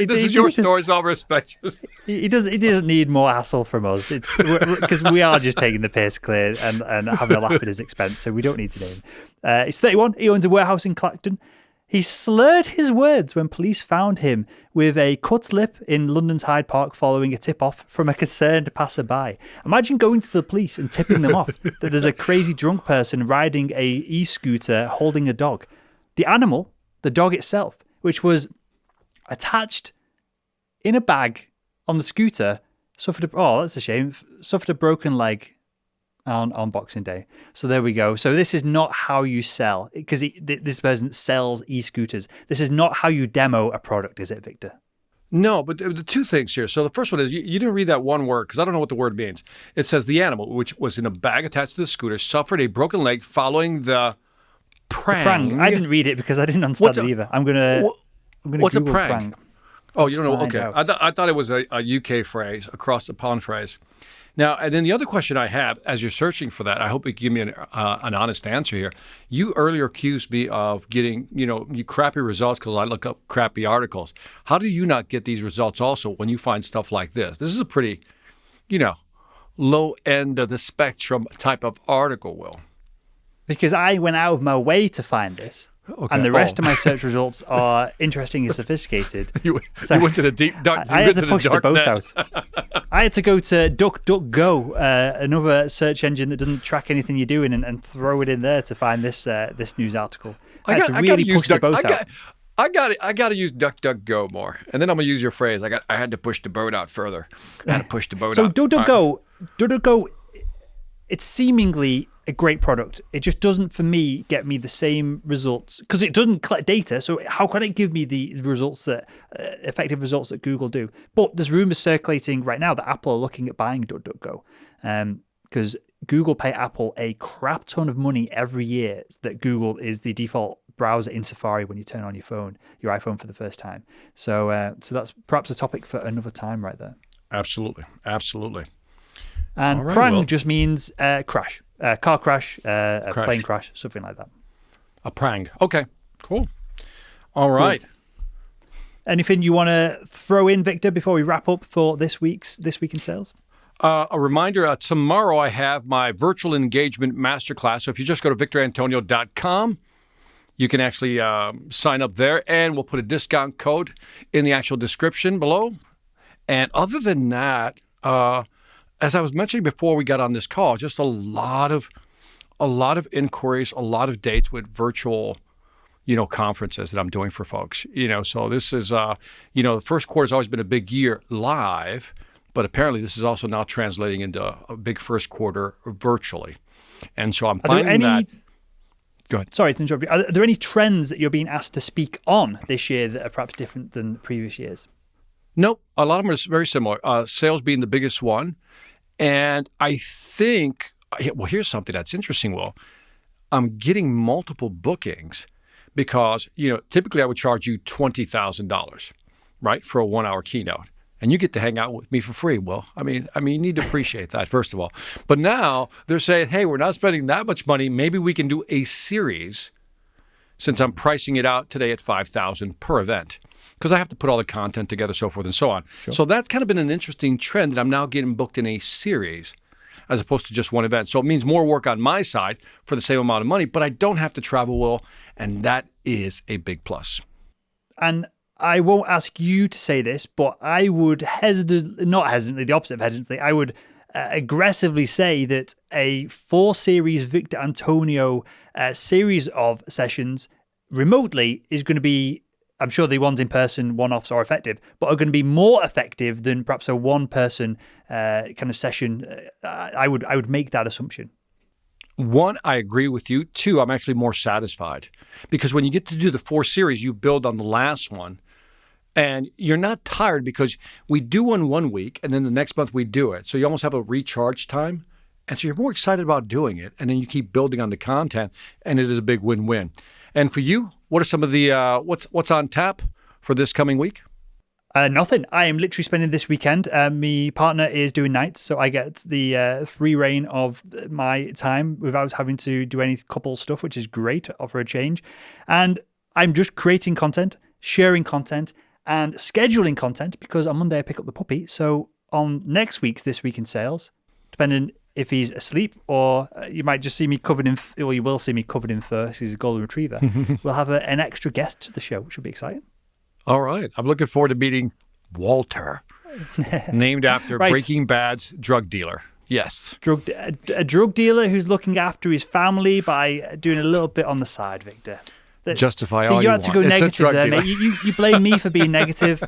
Speaker 2: This is your story, so I'll respect you.
Speaker 1: He doesn't need more hassle from us. It's because we are just taking the piss clear and having a laugh at his expense, so we don't need to name him. He's 31. He owns a warehouse in Clacton. He slurred his words when police found him with a cut lip in London's Hyde Park following a tip-off from a concerned passerby. Imagine going to the police and tipping them off that there's a crazy drunk person riding a e-scooter holding a dog. The animal, the dog itself, which was attached in a bag on the scooter, suffered a broken leg on Boxing Day. So there we go. So this is not how you sell, because this person sells e-scooters. This is not how you demo a product, is it, Victor?
Speaker 2: No, but the two things here. So the first one is you didn't read that one word because I don't know what the word means. It says the animal, which was in a bag attached to the scooter, suffered a broken leg following the prang.
Speaker 1: I didn't read it because I didn't understand it either. I'm gonna
Speaker 2: what's
Speaker 1: Google
Speaker 2: a prang? Oh, you don't know? Okay. I thought it was a UK phrase, across the pond phrase. Now, and then the other question I have, as you're searching for that, I hope you give me an honest answer here. You earlier accused me of getting, you crappy results because I look up crappy articles. How do you not get these results also when you find stuff like this? This is a pretty, low end of the spectrum type of article, Will.
Speaker 1: Because I went out of my way to find this. Okay. And the rest of my search results are interesting and sophisticated.
Speaker 2: You went to the deep dark.
Speaker 1: I had to push the boat out. I had to go to DuckDuckGo, another search engine that doesn't track anything you're doing, and throw it in there to find this news article. I had to really push the boat out.
Speaker 2: I got to use DuckDuckGo more, and then I'm gonna use your phrase. I had to push the boat out further. I had to push the boat out.
Speaker 1: So DuckDuckGo, it's seemingly a great product. It just doesn't, for me, get me the same results because it doesn't collect data. So how can it give me the results that effective results that Google do? But there's rumors circulating right now that Apple are looking at buying DuckDuckGo because Google pay Apple a crap ton of money every year that Google is the default browser in Safari when you turn on your iPhone for the first time. So that's perhaps a topic for another time right there.
Speaker 2: Absolutely.
Speaker 1: And
Speaker 2: All right,
Speaker 1: prang
Speaker 2: well.
Speaker 1: just means crash, car crash, a plane crash, something like that.
Speaker 2: A prang. Okay, cool. All right.
Speaker 1: Cool. Anything you want to throw in, Victor, before we wrap up for this week in sales?
Speaker 2: A reminder, tomorrow I have my virtual engagement masterclass. So if you just go to victorantonio.com, you can actually sign up there, and we'll put a discount code in the actual description below. And other than that, as I was mentioning before we got on this call, just a lot of inquiries, a lot of dates with virtual, conferences that I'm doing for folks. So this is, the first quarter has always been a big year live, but apparently this is also now translating into a big first quarter virtually. And so I'm finding that. Go ahead.
Speaker 1: Sorry to interrupt you. Are there any trends that you're being asked to speak on this year that are perhaps different than previous years?
Speaker 2: Nope. A lot of them are very similar. Sales being the biggest one. And I think, well, here's something that's interesting, Will. I'm getting multiple bookings because, typically I would charge you $20,000, right, for a 1-hour keynote. And you get to hang out with me for free. Well, I mean, you need to appreciate that, first of all. But now they're saying, hey, we're not spending that much money. Maybe we can do a series, since I'm pricing it out today at $5,000 per event, because I have to put all the content together, so forth and so on.
Speaker 1: Sure.
Speaker 2: So that's kind of been an interesting trend that I'm now getting booked in a series as opposed to just one event. So it means more work on my side for the same amount of money, but I don't have to travel, Will, and that is a big plus.
Speaker 1: And I won't ask you to say this, but I would not hesitantly, the opposite of hesitantly, I would aggressively say that a 4-series Victor Antonio series of sessions remotely is going to be, I'm sure the ones in person, one-offs are effective, but are going to be more effective than perhaps a one-person kind of session. I would make that assumption.
Speaker 2: 1, I agree with you. 2, I'm actually more satisfied because when you get to do the 4 series, you build on the last one. And you're not tired because we do one week and then the next month we do it. So you almost have a recharge time. And so you're more excited about doing it. And then you keep building on the content and it is a big win-win. And for you, what are some of the, what's on tap for this coming week?
Speaker 1: Nothing. I am literally spending this weekend. My partner is doing nights, so I get the free reign of my time without having to do any couple stuff, which is great for a change. And I'm just creating content, sharing content, and scheduling content because on Monday I pick up the puppy. So on next week's This Week in Sales, depending if he's asleep or you might just see me covered in, or you will see me covered in fur, he's a golden retriever, we'll have an extra guest to the show, which will be exciting.
Speaker 2: All right. I'm looking forward to meeting Walter, named after Breaking Bad's drug dealer. Yes.
Speaker 1: A drug dealer who's looking after his family by doing a little bit on the side, Victor.
Speaker 2: Justify all you want.
Speaker 1: So you had to go negative there, mate. You blame me for being negative.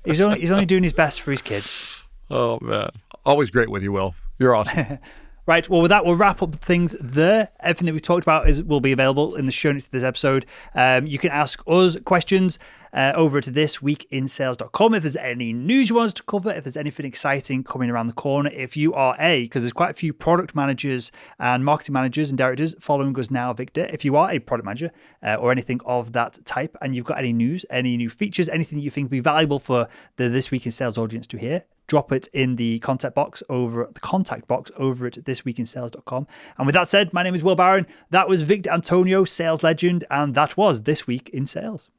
Speaker 1: He's only doing his best for his kids.
Speaker 2: Oh, man. Always great with you, Will. You're awesome.
Speaker 1: Right. Well, with that, we'll wrap up things there. Everything that we talked about will be available in the show notes to this episode. You can ask us questions over to thisweekinsales.com. If there's any news you want us to cover, if there's anything exciting coming around the corner, if you are because there's quite a few product managers and marketing managers and directors following us now, Victor. If you are a product manager or anything of that type, and you've got any news, any new features, anything you think would be valuable for the This Week in Sales audience to hear, drop it in the contact box over at thisweekinsales.com. And with that said, my name is Will Barron. That was Victor Antonio, sales legend, and that was This Week in Sales.